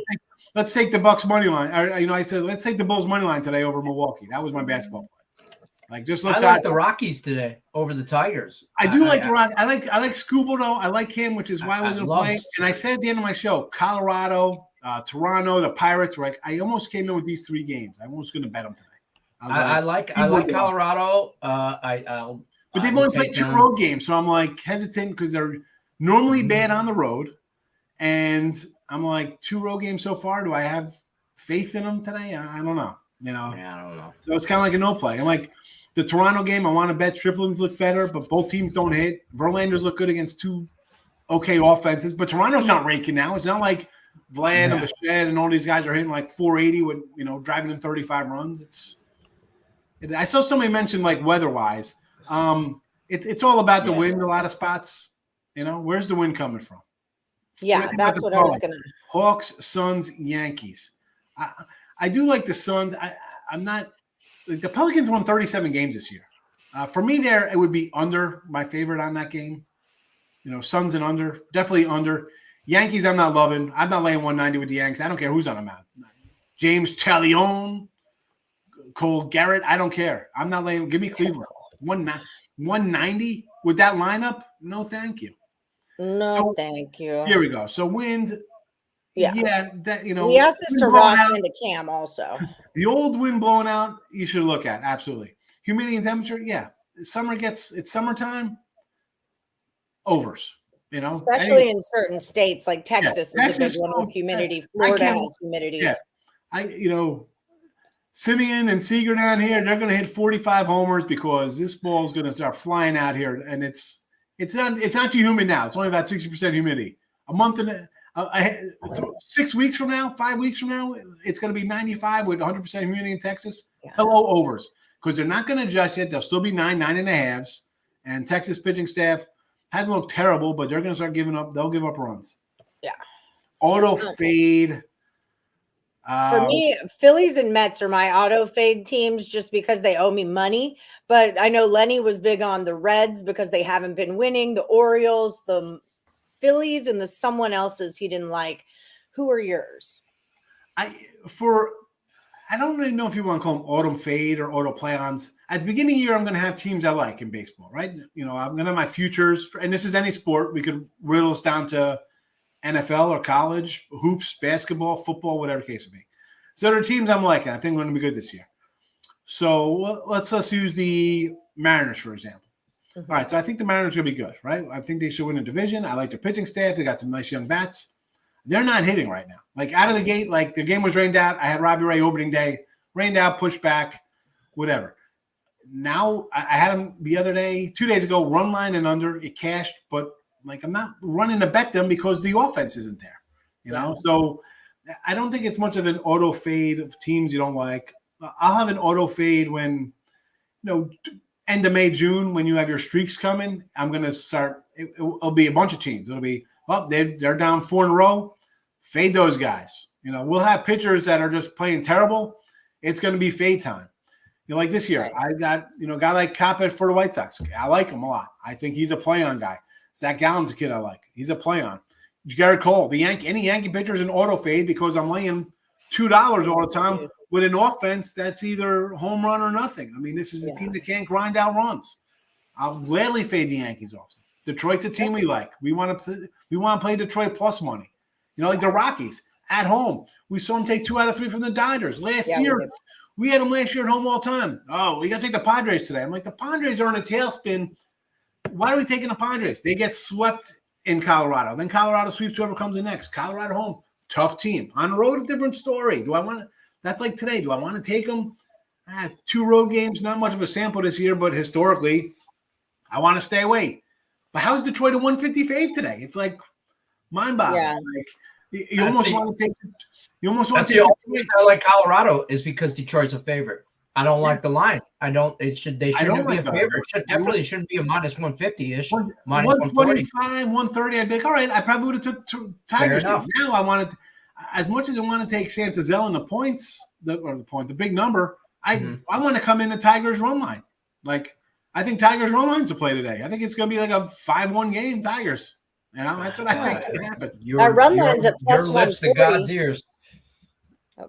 Let's take the Bucks money line. I said let's take the Bulls money line today over Milwaukee. That was my basketball play. Like just looks. I like the Rockies today over the Tigers. I do like the Rockies. I like Scooble though. I like him, which is why I wasn't playing. And I said at the end of my show, Colorado, Toronto, the Pirates. Were I almost came in with these 3 games. I was going to bet them today. I like Colorado. But they've only played 2 road games, so I'm like hesitant because they're normally bad on the road, and I'm like 2 road games so far. Do I have faith in them today? I don't know. Yeah, I don't know. So it's kind of like a no play. I'm like the Toronto game. I want to bet Strickland's look better, but both teams don't hit. Verlanders look good against 2 okay offenses, but Toronto's not raking now. It's not like Vlad and Bichette and all these guys are hitting like 480 with driving in 35 runs. I saw somebody mention like weather-wise. It's all about the wind. A lot of spots. Where's the wind coming from? Yeah, that's what I was going to. Hawks, Suns, Yankees. I do like the Suns. I'm not – the Pelicans won 37 games this year. For me there, it would be under my favorite on that game. Suns and under. Definitely under. Yankees I'm not loving. I'm not laying 190 with the Yanks. I don't care who's on the mound. James Talion, Cole Garrett. I don't care. I'm not laying – give me Cleveland. 190 with that lineup? No, thank you. No, thank you. Here we go. So wind, Yeah. that We asked this wind to blowing Ross out, and to Cam also. the old wind blowing out, you should look at absolutely. Humidity and temperature, yeah. It's summertime. Overs, Especially in certain states like yeah, Texas is a big one with humidity. Florida has humidity. Yeah, Simeon and Seager down here, they're going to hit 45 homers because this ball is going to start flying out here, and it's not too humid now. It's only about 60% humidity. A month and 6 weeks from now, 5 weeks from now, it's going to be 95 with 100% humidity in Texas. Yeah. Hello, overs, because they're not going to adjust yet. They'll still be 9.5s, and Texas pitching staff hasn't looked terrible, but they're going to start giving up. They'll give up runs. Yeah. Auto fade. For me, Phillies and Mets are my auto fade teams just because they owe me money. But I know Lenny was big on the Reds because they haven't been winning. The Orioles, the Phillies, and the someone else's he didn't like. Who are yours? I don't really know if you want to call them autumn fade or auto play-ons. At the beginning of the year, I'm going to have teams I like in baseball, right? I'm going to have my futures, and this is any sport. We could riddle us down to NFL or college, hoops, basketball, football, whatever the case may be. So there are teams I'm liking. I think we're going to be good this year. So let's use the Mariners, for example. Mm-hmm. All right, so I think the Mariners are going to be good, right? I think they should win a division. I like their pitching staff. They got some nice young bats. They're not hitting right now. Like out of the gate, like their game was rained out. I had Robbie Ray opening day, rained out, pushed back, whatever. Now I had them the other day, 2 days ago, run line and under. It cashed, but like I'm not running to bet them because the offense isn't there, So I don't think it's much of an auto fade of teams you don't like. I'll have an auto fade when, end of May, June, when you have your streaks coming. I'm going to start. It'll be a bunch of teams. It'll be, they're down 4 in a row. Fade those guys. We'll have pitchers that are just playing terrible. It's going to be fade time. Like this year, I got, a guy like Coppett for the White Sox. I like him a lot. I think he's a play-on guy. Zach Gallen's a kid I like. He's a play-on. Garrett Cole, any Yankee pitcher is an auto fade because I'm laying $2 all the time with an offense that's either home run or nothing. I mean, this is a team that can't grind out runs. I'll gladly fade the Yankees off. Detroit's a team we like. We want to play Detroit plus money. Like the Rockies at home. We saw them take 2 out of 3 from the Dodgers last year. We had them last year at home all the time. Oh, we got to take the Padres today. I'm like, the Padres are in a tailspin. Why are we taking the Padres? They get swept in Colorado. Then Colorado sweeps whoever comes in next. Colorado home, tough team. On the road, a different story. Do I want to? That's like today. Do I want to take them? 2 road games, not much of a sample this year, but historically, I want to stay away. But how's Detroit a 150 fave today? It's like mind-boggling. Yeah. Like, you almost want to take. You almost want to. That's the only reason I like Colorado is because Detroit's a favorite. I don't like the line. They shouldn't be a favorite. Definitely shouldn't be a minus 150-ish. Minus 125, 130. I'd be like, all right, I probably would have took Tigers. Now I wanted, as much as I want to take Santazell in the points, the big number, I want to come in the Tigers run line. Like, I think Tigers run line's to play today. I think it's going to be like a 5-1 game, Tigers. That's what I think's going to happen. Our run line's at plus 140. Your lips to God's ears.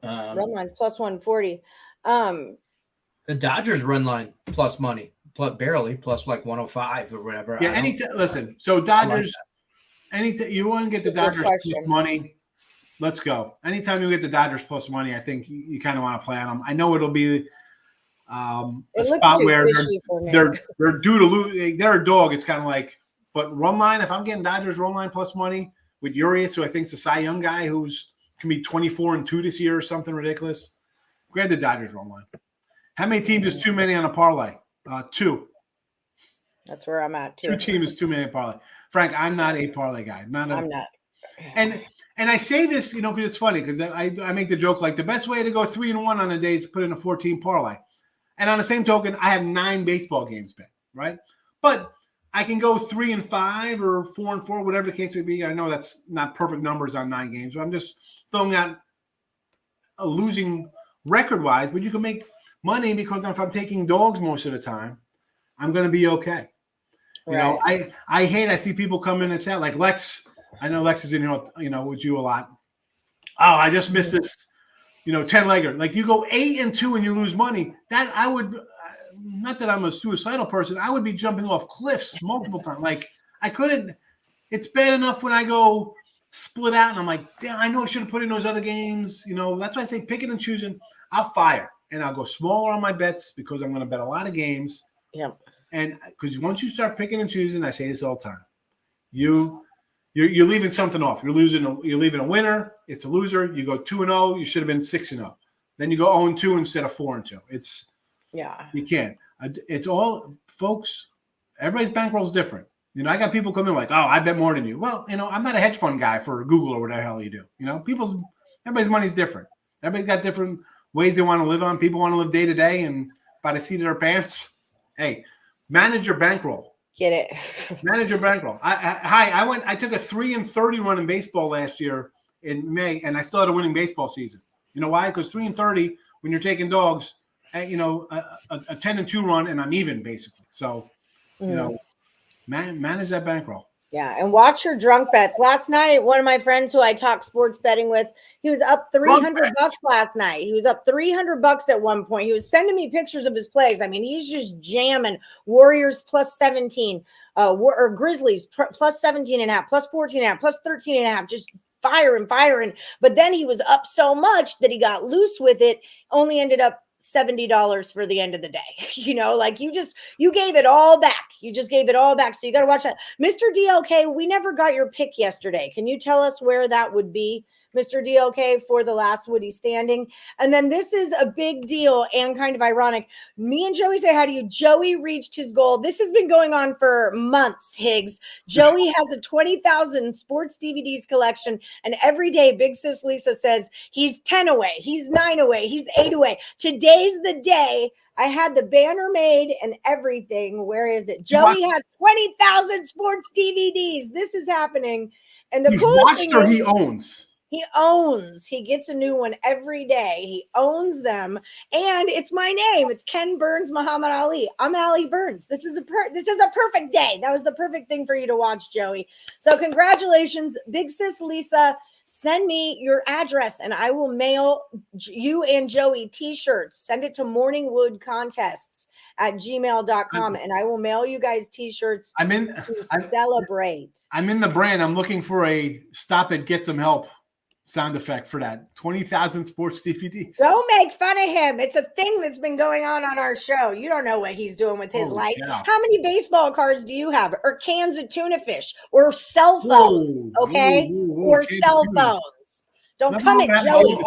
Run line's plus 140. The Dodgers run line plus money, barely plus like 105 or whatever. Yeah, listen. So Dodgers, you want to get the Dodgers plus money? Let's go. Anytime you get the Dodgers plus money, I think you kind of want to play on them. I know it'll be a spot where they're due to lose. They're a dog. It's kind of like, but run line. If I'm getting Dodgers run line plus money with Urias, who I think's a Cy Young guy, who's can be 24-2 this year or something ridiculous, grab the Dodgers run line. How many teams is too many on a parlay? 2. That's where I'm at, too. 2 teams is too many on a parlay. Frank, I'm not a parlay guy. I'm not. And I say this, because it's funny because I make the joke like the best way to go 3-1 on a day is to put in a 14 parlay. And on the same token, I have 9 baseball games bet, right? But I can go 3-5 or 4-4, whatever the case may be. I know that's not perfect numbers on 9 games, but I'm just throwing out a losing record-wise. But you can make money because if I'm taking dogs most of the time, I'm going to be okay. Right. I see people come in and chat like Lex. I know Lex is in here, with you a lot. Oh, I just missed this, 10-legger. Like you go 8-2 and you lose money. That I would, not that I'm a suicidal person. I would be jumping off cliffs multiple times. Like I couldn't. It's bad enough when I go split out, and I'm like, damn, I know I should have put in those other games. You know, that's why I say picking and choosing. I'll fire, and I'll go smaller on my bets because I'm going to bet a lot of games. Yeah. And because once you start picking and choosing, I say this all the time, you're leaving something off. You're leaving a winner. It's a loser. You go 2-0. You should have been 6-0. Then you go 0-2 instead of 4-2. You can't. It's all, folks. Everybody's bankroll is different. You know, I got people coming like, oh, I bet more than you. Well, you know, I'm not a hedge fund guy for Google or whatever the hell you do. You know, everybody's money's different. Everybody's got different ways they want to live on. People want to live day to day, and by the seat of their pants. Hey, manage your bankroll. Get it. Manage your bankroll. I took a 3-30 run in baseball last year in May, and I still had a winning baseball season. You know why? Because 3-30 when you're taking dogs, you know, a 10-2 run, and I'm even basically. So, you know, manage that bankroll. Yeah, and watch your drunk bets. Last night, one of my friends who I talk sports betting with, he was up $300 last night. He was up $300 at one point. He was sending me pictures of his plays. I mean, he's just jamming Warriors plus 17, or Grizzlies plus 17.5, plus 14.5, plus 13.5, just firing. But then he was up so much that he got loose with it, only ended up $70 for the end of the day. You know, like you gave it all back. You just gave it all back. So you got to watch that. Mr. DLK, we never got your pick yesterday. Can you tell us where that would be, Mr. DLK, for the last Woody standing? And then this is a big deal and kind of ironic. Me and Joey say hi to you. Joey reached his goal. This has been going on for months, Higgs. Joey has a 20,000 sports DVDs collection, and every day Big Sis Lisa says he's 10 away, he's 9 away, he's 8 away. Today's the day. I had the banner made and everything. Where is it? Joey has 20,000 sports DVDs. This is happening. And the coolest thing is, he owns. He owns. He gets a new one every day. He owns them, and it's my name. It's Ken Burns Muhammad Ali. I'm Ali Burns. This is a perfect day. That was the perfect thing for you to watch, Joey. So congratulations, Big Sis Lisa. Send me your address, and I will mail you and Joey T-shirts. Send it to morningwoodcontests@gmail.com, and I will mail you guys T-shirts to celebrate. I'm in the brand. I'm looking for a stop it, get some help sound effect for that 20,000 sports DVDs. Don't make fun of him. It's a thing that's been going on our show. You don't know what he's doing with his life. Yeah. How many baseball cards do you have, or cans of tuna fish, or cell phones? Or cell phones. Don't come at Joey.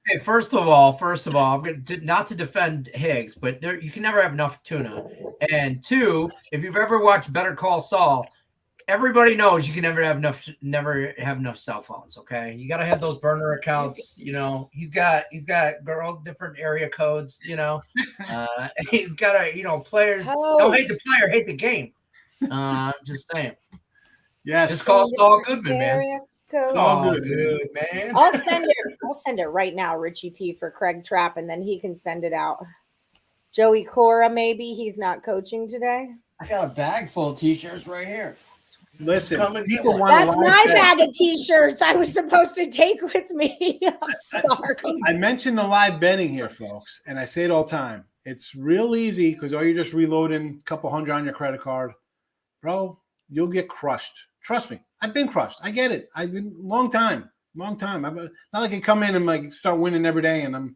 Okay, first of all, I'm going to, not to defend Higgs, but you can never have enough tuna. And two, if you've ever watched Better Call Saul, everybody knows you can never have enough cell phones. Okay, you got to have those burner accounts. You know, he's got girl different area codes. You know, he's got players. Don't hate the player, hate the game. Just saying. Yes, just call Saul Goodman, man. It's all good, man. I'll send it right now, Richie P, for Craig Trapp, and then he can send it out. Joey Cora, maybe he's not coaching today. I got a bag full of T-shirts right here. Listen, that's my bag of T-shirts I was supposed to take with me. I'm sorry. I mentioned the live betting here, folks, and I say it all the time. It's real easy because all you're just reloading a couple hundred on your credit card. Bro, you'll get crushed. Trust me. I've been crushed. I get it. I've been long time. Not like I come in and like start winning every day and I'm,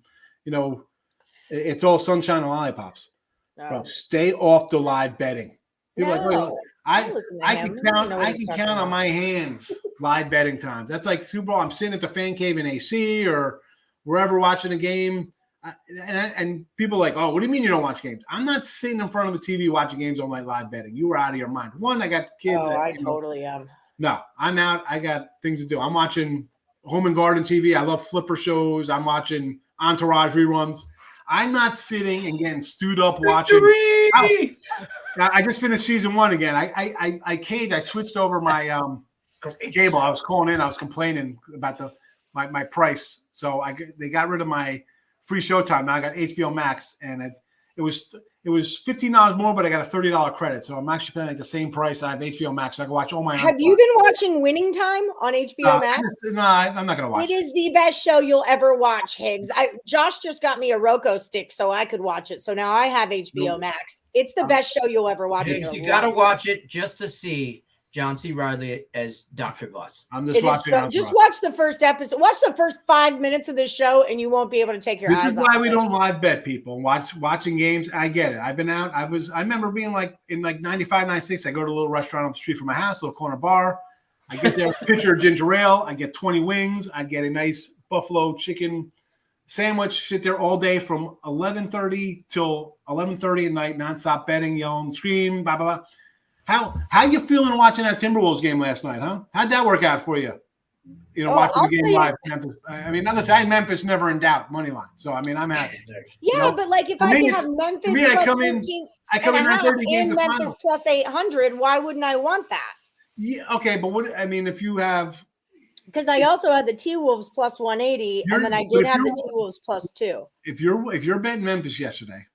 it's all sunshine and lollipops. No. Bro, stay off the live betting. People no. I can count on my hands live betting times. That's like Super Bowl. I'm sitting at the fan cave in AC or wherever watching a game. And people are like, oh, what do you mean you don't watch games? I'm not sitting in front of the TV watching games on my live betting. You were out of your mind. One, I got kids. Oh, I totally am. No, I'm out. I got things to do. I'm watching Home and Garden TV. I love flipper shows. I'm watching Entourage reruns. I'm not sitting and getting stewed up watching. I just finished season 1 again. I switched over my cable. I was calling in. I was complaining about my price. So they got rid of my free Showtime. Now I got HBO Max, and it was $15 more, but I got a $30 credit. So I'm actually paying like the same price. I have HBO Max. So I can watch all my. Have you been watching Winning Time on HBO Max? No, I'm not going to watch it. It is the best show you'll ever watch, Higgs. Josh just got me a Roku stick so I could watch it. So now I have HBO Max. It's the best show you'll ever watch. Higgs, you got to watch it just to see John C. Riley as Dr. Bus. I'm just watching. Just watch the first episode. Watch the first 5 minutes of this show, and you won't be able to take your eyes off. This is why we don't live bet, people. Watching games. I get it. I've been out. I remember being like in like 95, 96. I go to a little restaurant up the street from my house, a little corner bar. I get there, pitcher of ginger ale. I get 20 wings. I get a nice buffalo chicken sandwich. Sit there all day from 11:30 till 11:30 at night, nonstop betting, yelling, scream, blah blah blah. How you feeling watching that Timberwolves game last night, huh? How'd that work out for you? You know, watching the game live. Memphis. I mean, honestly, I had Memphis never in doubt, money line. So I mean, I'm happy. Yeah, but like if I could have Memphis I come in 30 games and Memphis plus 800, why wouldn't I want that? Yeah, okay, but what I mean, if you have, because I also had the T-Wolves plus 180, and then I did have the T-Wolves plus 2. If you're betting Memphis yesterday.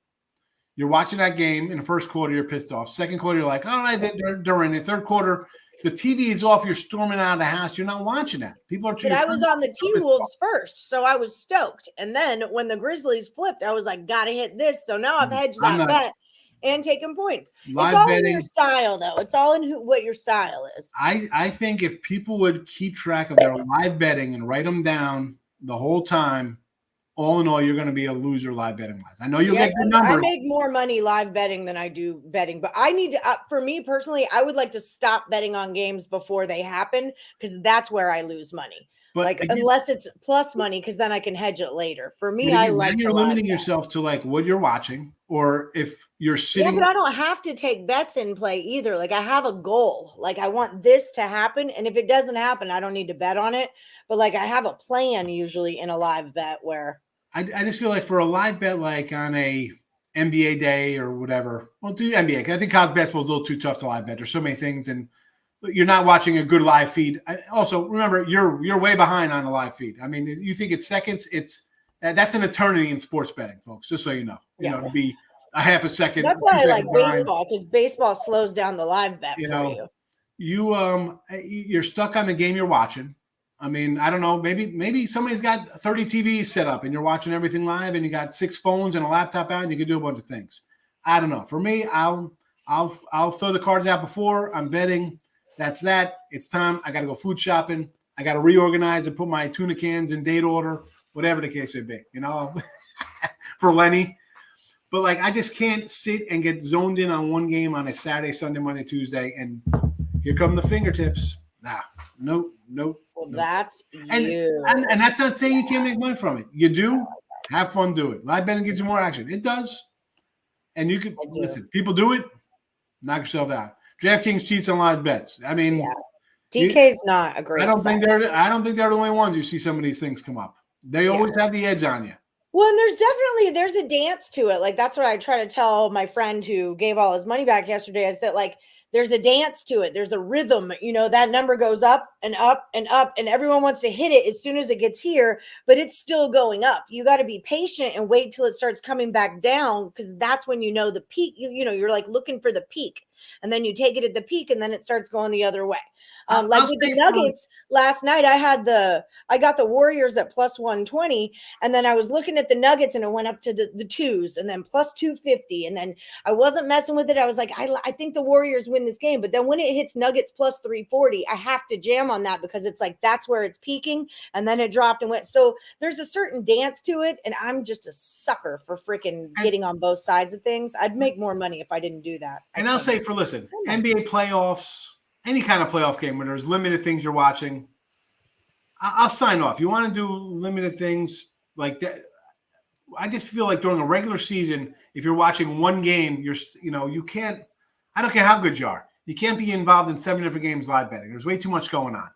You're watching that game in the first quarter, you're pissed off. Second quarter, you're like, all right, they're in. The third quarter, the TV is off. You're storming out of the house. You're not watching that. People are. But I was on the T-Wolves first, so I was stoked. And then when the Grizzlies flipped, I was like, gotta hit this. So now I've hedged that bet and taken points. It's all in your style, though. It's all in what your style is. I think if people would keep track of their live betting and write them down the whole time, all in all, you're going to be a loser live betting wise. I know you'll get good numbers. I make more money live betting than I do betting, but I need to, for me personally, I would like to stop betting on games before they happen because that's where I lose money. But like, again, unless it's plus money, because then I can hedge it later. For me, I like. You're limiting yourself to like what you're watching, or if you're sitting. Yeah, but I don't have to take bets in play either. Like I have a goal. Like I want this to happen, and if it doesn't happen, I don't need to bet on it. But like I have a plan usually in a live bet where. I just feel like for a live bet, like on a NBA day or whatever, well, do NBA. I think college basketball is a little too tough to live bet. There's so many things, and you're not watching a good live feed. Also, remember, you're way behind on the live feed. I mean, you think it's seconds. That's an eternity in sports betting, folks. Just so you know, you know, to be a half a second. That's why I like baseball, because baseball slows down the live bet for you. You're stuck on the game you're watching. I mean, I don't know. Maybe somebody's got 30 TVs set up and you're watching everything live, and you got 6 phones and a laptop out, and you can do a bunch of things. I don't know. For me, I'll throw the cards out before I'm betting. That's that. It's time. I got to go food shopping. I got to reorganize and put my tuna cans in date order, whatever the case may be. You know, for Lenny. But like, I just can't sit and get zoned in on one game on a Saturday, Sunday, Monday, Tuesday, and here come the fingertips. Nah, nope. Well, that's and that's not saying you can't make money from it. You do. Have fun, do it. Live betting gives you more action. It does. And you can listen. People do it. Knock yourself out. DraftKings cheats on live bets. I mean, DK's not a great. I don't think they're the only ones you see some of these things come up. They always have the edge on you. Well, and there's a dance to it. Like that's what I try to tell my friend who gave all his money back yesterday, is that like there's a dance to it. There's a rhythm. You know, that number goes up and up and up, and everyone wants to hit it as soon as it gets here, but it's still going up. You got to be patient and wait till it starts coming back down, because that's when you know the peak. You're like looking for the peak, and then you take it at the peak, and then it starts going the other way. Like with the Nuggets last night, I got the Warriors at plus 120, and then I was looking at the Nuggets and it went up to the twos, and then plus 250, and then I wasn't messing with it. I was like, I think the Warriors win this game, but then when it hits Nuggets plus 340, I have to jam on that, because it's like that's where it's peaking, and then it dropped and went. So there's a certain dance to it, and I'm just a sucker for freaking getting on both sides of things. I'd make more money if I didn't do that. And I'll say, listen, NBA playoffs. Any kind of playoff game where there's limited things you're watching, I'll sign off. You want to do limited things like that? I just feel like during a regular season, if you're watching one game, you can't. I don't care how good you are. You can't be involved in 7 different games live betting. There's way too much going on.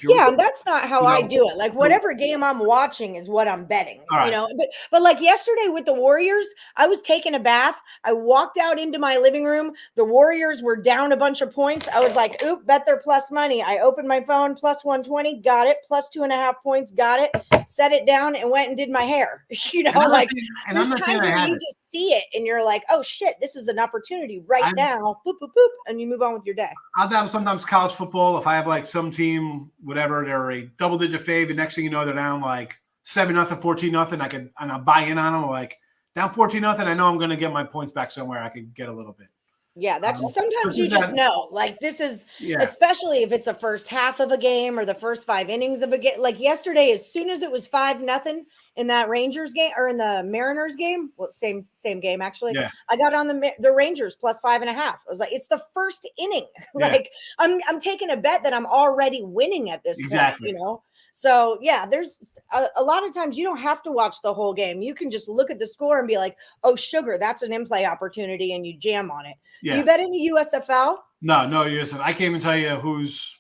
Yeah, and that's not how I do it. Like whatever game I'm watching is what I'm betting. Right. You know, but like yesterday with the Warriors, I was taking a bath. I walked out into my living room. The Warriors were down a bunch of points. I was like, oop, bet they're plus money. I opened my phone, plus 120, got it, plus 2.5 points, got it, set it down, and went and did my hair. You know, like there's times where you just see it and you're like, oh shit, this is an opportunity now. Boop, boop, boop, and you move on with your day. I'll have sometimes college football. If I have like some team, whatever, they're a double-digit fave, and next thing you know, they're down like 7-0, 14-0. I'll buy in on them. Like down 14-0. I know I'm going to get my points back somewhere. I could get a little bit. Yeah, that's sometimes you just know. Like this is, especially if it's a first half of a game or the first 5 innings of a game. Like yesterday, as soon as it was 5-0 in that Rangers game or in the Mariners game, well, same game actually. Yeah. I got on the Rangers plus 5.5. I was like, it's the first inning. Like I'm taking a bet that I'm already winning at this point. You know. So, yeah, there's a lot of times you don't have to watch the whole game. You can just look at the score and be like, oh, sugar, that's an in-play opportunity, and you jam on it. Yeah. Do you bet any USFL? No USFL. I can't even tell you who's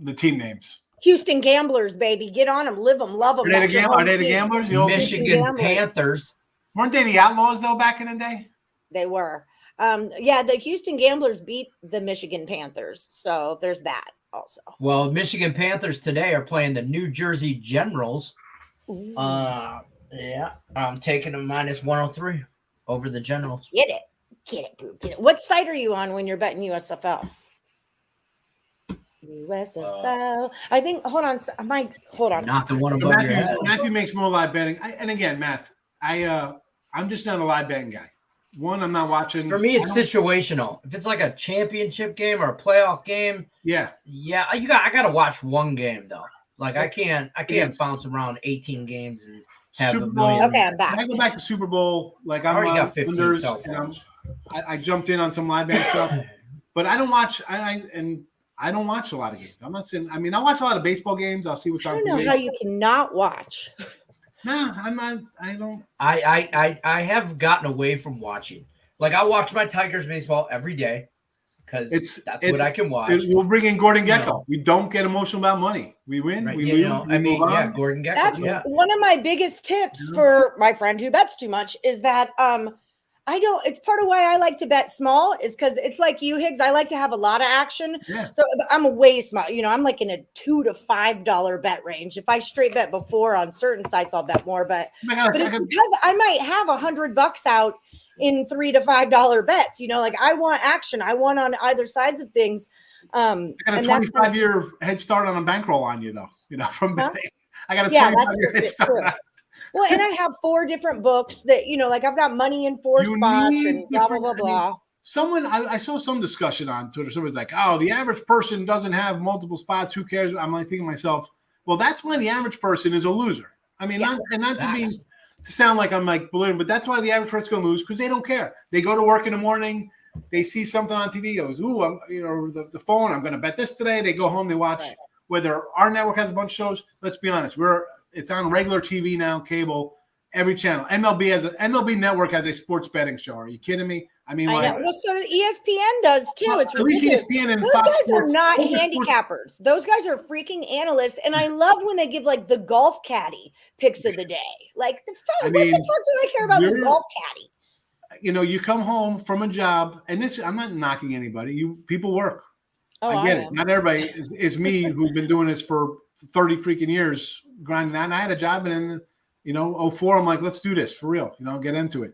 the team names. Houston Gamblers, baby. Get on them, live them, love them. Are they the Gamblers? The Michigan Panthers. Weren't they the Outlaws, though, back in the day? They were. The Houston Gamblers beat the Michigan Panthers, so there's that. Also, well, Michigan Panthers today are playing the New Jersey Generals. I'm taking a minus 103 over the Generals. Get it, boo, get it. What site are you on when you're betting USFL? USFL. I think. Hold on. Not the one above your head. Matthew makes more live betting. And again, Matt, I'm just not a live betting guy. One, I'm not watching. For me, it's situational. If it's like a championship game or a playoff game, I got to watch one game though. Like I can't bounce around 18 games and have Super a Bowl. million. Okay, I'm back. I go back to Super Bowl. Like I already got 15 unders, cell phones. I jumped in on some live betting stuff, but I don't watch. I don't watch a lot of games. I'm not saying. I mean, I watch a lot of baseball games. I'll see what's on. I don't know how you cannot watch. No, I'm not. I don't. I have gotten away from watching. Like I watch my Tigers baseball every day because that's what I can watch. We'll bring in Gordon Gecko. We don't get emotional about money. We win. Right. We lose. Gordon Gecko. That's one of my biggest tips for my friend who bets too much is that it's part of why I like to bet small is because it's like you, Higgs. I like to have a lot of action. Yeah. So I'm way small. I'm like in a $2 to $5 bet range. If I straight bet before on certain sites, I'll bet more. But it's because I might have $100 out in $3 to $5 bets. Like I want action. I want on either sides of things. I got a 25-year head start on a bankroll on you, though. From betting. I got a 25-year head start. Well, and I have 4 different books that, like I've got money in 4 spots and blah, blah, blah, blah. I saw some discussion on Twitter. Somebody's like, oh, the average person doesn't have multiple spots. Who cares? I'm like thinking to myself, well, that's why the average person is a loser. I mean, not to sound like I'm like belittling, but that's why the average person's going to lose because they don't care. They go to work in the morning. They see something on TV. Goes, ooh, the phone. I'm going to bet this today. They go home. They watch whether our network has a bunch of shows. Let's be honest. It's on regular TV now, cable, every channel. MLB Network has a sports betting show. Are you kidding me? I mean, well, so ESPN does too. Well, it's at least ESPN and those Fox guys Sports are not handicappers. Those guys are freaking analysts, and I love when they give like the golf caddy picks of the day. Like what the fuck do I care about this golf caddy? You come home from a job, and I'm not knocking anybody. People work. Oh, I get it. Not everybody is me who's been doing this for 30 freaking years grinding out. And I had a job and then, 04, I'm like, let's do this for real, get into it.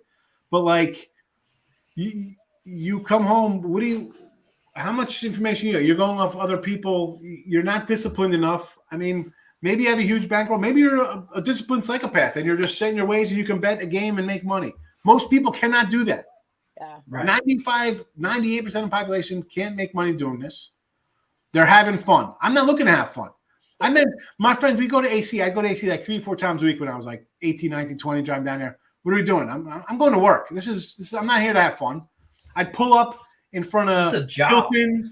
But like you come home, how much information you're going off other people. You're not disciplined enough. I mean, maybe you have a huge bankroll. Maybe you're a disciplined psychopath and you're just setting your ways and you can bet a game and make money. Most people cannot do that. Yeah. Right. 98% of the population can't make money doing this. They're having fun. I'm not looking to have fun. I mean, my friends, we go to AC. I go to AC like 3-4 times a week when I was like 18, 19, 20, driving down there. What are we doing? I'm going to work. This is I'm not here to have fun. I'd pull up in front of Hilton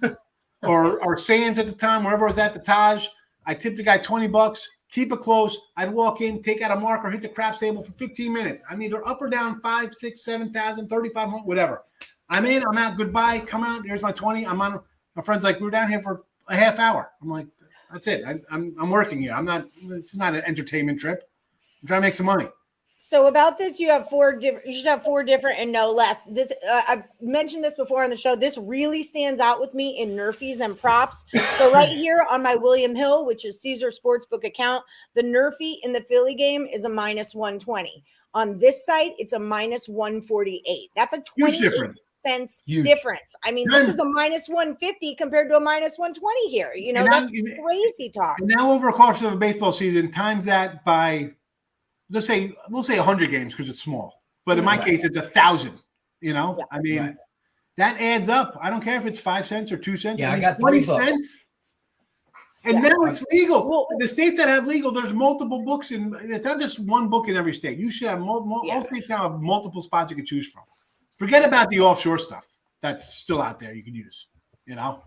or Sands at the time, wherever I was at the Taj. I tipped the guy $20, keep it close. I'd walk in, take out a marker, hit the craps table for 15 minutes. I'm either up or down 5, 6, 7,000, 3,500, whatever. I'm in, I'm out, goodbye, come out, here's my 20. I'm on. My friend's like, we're down here for a half hour. I'm like, that's it. I'm working here. It's not an entertainment trip. I'm trying to make some money. So about this, you should have 4 different and no less. This I've mentioned this before on the show. This really stands out with me in Nerfies and props. So right here on my William Hill, which is Caesar Sportsbook account, the Nerfie in the Philly game is a minus 120. On this site, it's a minus 148. That's a 28 cents difference. I mean, this is a minus 150 compared to a minus 120 here. That's crazy talk. And now over a course of a baseball season, times that by we'll say 100 games because it's small, but in my case, it's 1,000. I mean, That adds up. I don't care if it's 5 cents or 2 cents. Yeah, I mean, I got 20 $3. cents. And Yeah. now it's legal. Well, The states that have legal, there's multiple books, and it's not just one book in every state. You should have all states now have multiple spots you can choose from. Forget about the offshore stuff that's still out there you can use. You know,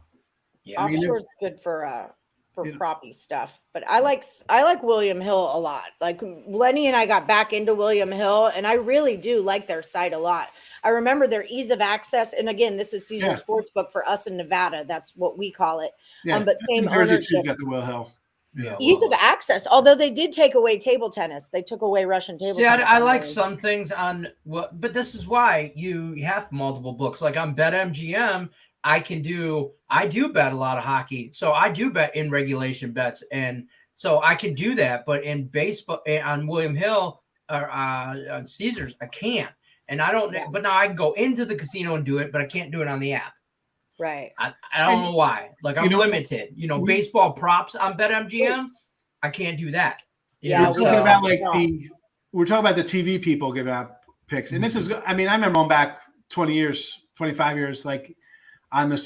Yeah, offshore's good for proppy stuff, but I like William Hill a lot. Like Lenny and I got back into William Hill, and I really do like their site a lot. I remember their ease of access, and again, this is Caesar Sportsbook for us in Nevada. That's what we call it. Yeah, but same New Jersey ownership. too got the Will Hill. Yeah, Ease of access. Although they did take away table tennis, they took away Russian table tennis. I like some things on what, but this is why you have multiple books. Like on BetMGM, I do bet a lot of hockey, so I do bet in regulation bets, and so I can do that. But in baseball, on William Hill or on Caesars, I can't, and I don't. Yeah. But now I can go into the casino and do it, but I can't do it on the app. Right. I don't know why. Like I'm limited. Baseball props on BetMGM, I can't do that. Yeah, we're talking about we're talking about the TV people giving out picks, and this is. I mean, I remember going back 20 years, 25 years, like. On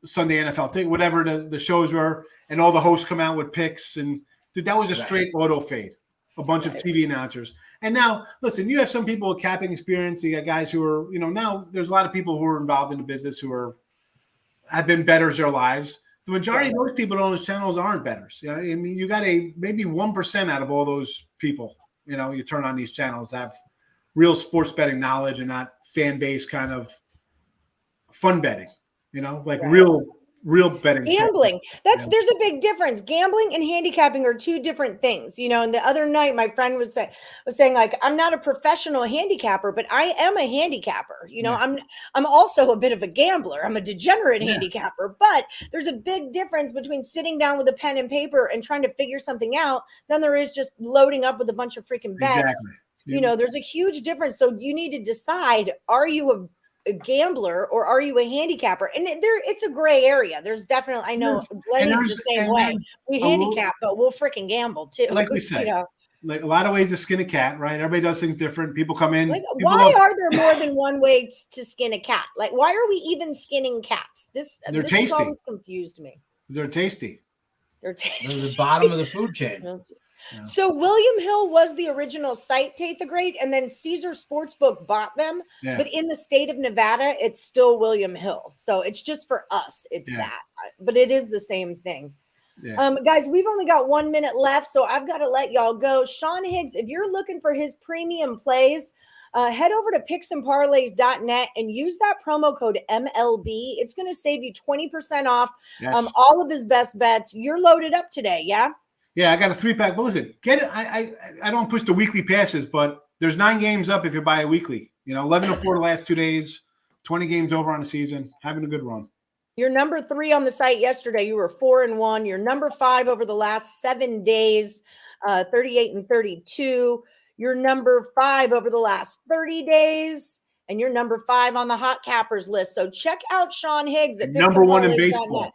Sunday NFL, whatever the shows were, and all the hosts come out with picks, and dude, that was a straight auto fade. A bunch of TV announcers, and now listen, you have some people with capping experience. You got guys who are, now there's a lot of people who are involved in the business who have been bettors their lives. The majority of those people on those channels aren't bettors. I mean, you got maybe 1% out of all those people. You turn on these channels that have real sports betting knowledge and not fan base kind of fun betting. Real betting. Gambling. There's a big difference. Gambling and handicapping are two different things. And the other night my friend was saying like, I'm not a professional handicapper, but I am a handicapper. I'm also a bit of a gambler. I'm a degenerate handicapper, but there's a big difference between sitting down with a pen and paper and trying to figure something out than there is just loading up with a bunch of freaking bets. Exactly. There's a huge difference. So you need to decide, are you a gambler or are you a handicapper? And it's a gray area. There's definitely, I know Lenny's the same way. We handicap, but we'll freaking gamble too. Like we say, like a lot of ways to skin a cat, right? Everybody does things different. People come in. Why are there more than one way to skin a cat? Like, why are we even skinning cats? This has always confused me. They're tasty. They're the bottom of the food chain. Yeah. So William Hill was the original site, Tate the Great, and then Caesar Sportsbook bought them. Yeah. But in the state of Nevada, it's still William Hill. So it's just for us. It's that. But it is the same thing. Yeah. Guys, we've only got 1 minute left, so I've got to let y'all go. Sean Higgs, if you're looking for his premium plays, head over to picksandparlays.net and use that promo code MLB. It's going to save you 20% off all of his best bets. You're loaded up today, yeah? Yeah, I got a 3-pack. But listen, get it. I don't push the weekly passes, but there's 9 games up if you buy a weekly. 11-4 the last 2 days, 20 games over on the season, having a good run. You're number 3 on the site yesterday. You were 4-1. You're number 5 over the last 7 days, 38-32. You're number 5 over the last 30 days, and you're number 5 on the hot cappers list. So check out Sean Higgs at number 1 in baseball.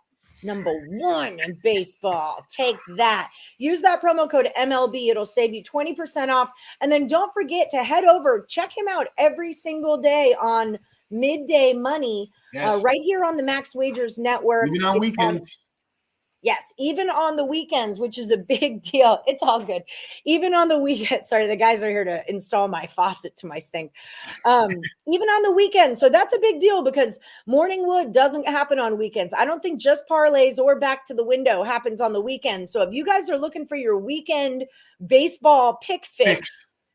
Number 1 in baseball. Take that. Use that promo code MLB. It'll save you 20% off. And then don't forget to head over, check him out every single day on Midday Money, right here on the Max Wagers Network. Even on weekends. Yes, even on the weekends, which is a big deal. It's all good. Even on the weekend. Sorry, the guys are here to install my faucet to my sink. Even on the weekend. So that's a big deal because Morning Wood doesn't happen on weekends. I don't think just parlays or back to the window happens on the weekend. So if you guys are looking for your weekend baseball pick fix.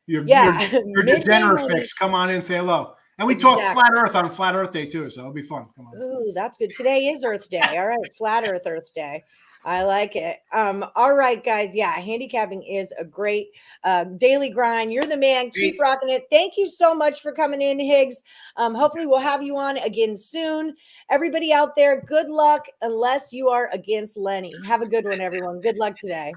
Your degenerate fix. Come on in, say hello. And we talk Flat Earth on Flat Earth Day too, so it'll be fun. Come on. Ooh, that's good. Today is Earth Day. All right, Flat Earth Day. I like it. All right, guys. Yeah, handicapping is a great daily grind. You're the man. Keep rocking it. Thank you so much for coming in, Higgs. Hopefully we'll have you on again soon. Everybody out there, good luck unless you are against Lenny. Have a good one, everyone. Good luck today.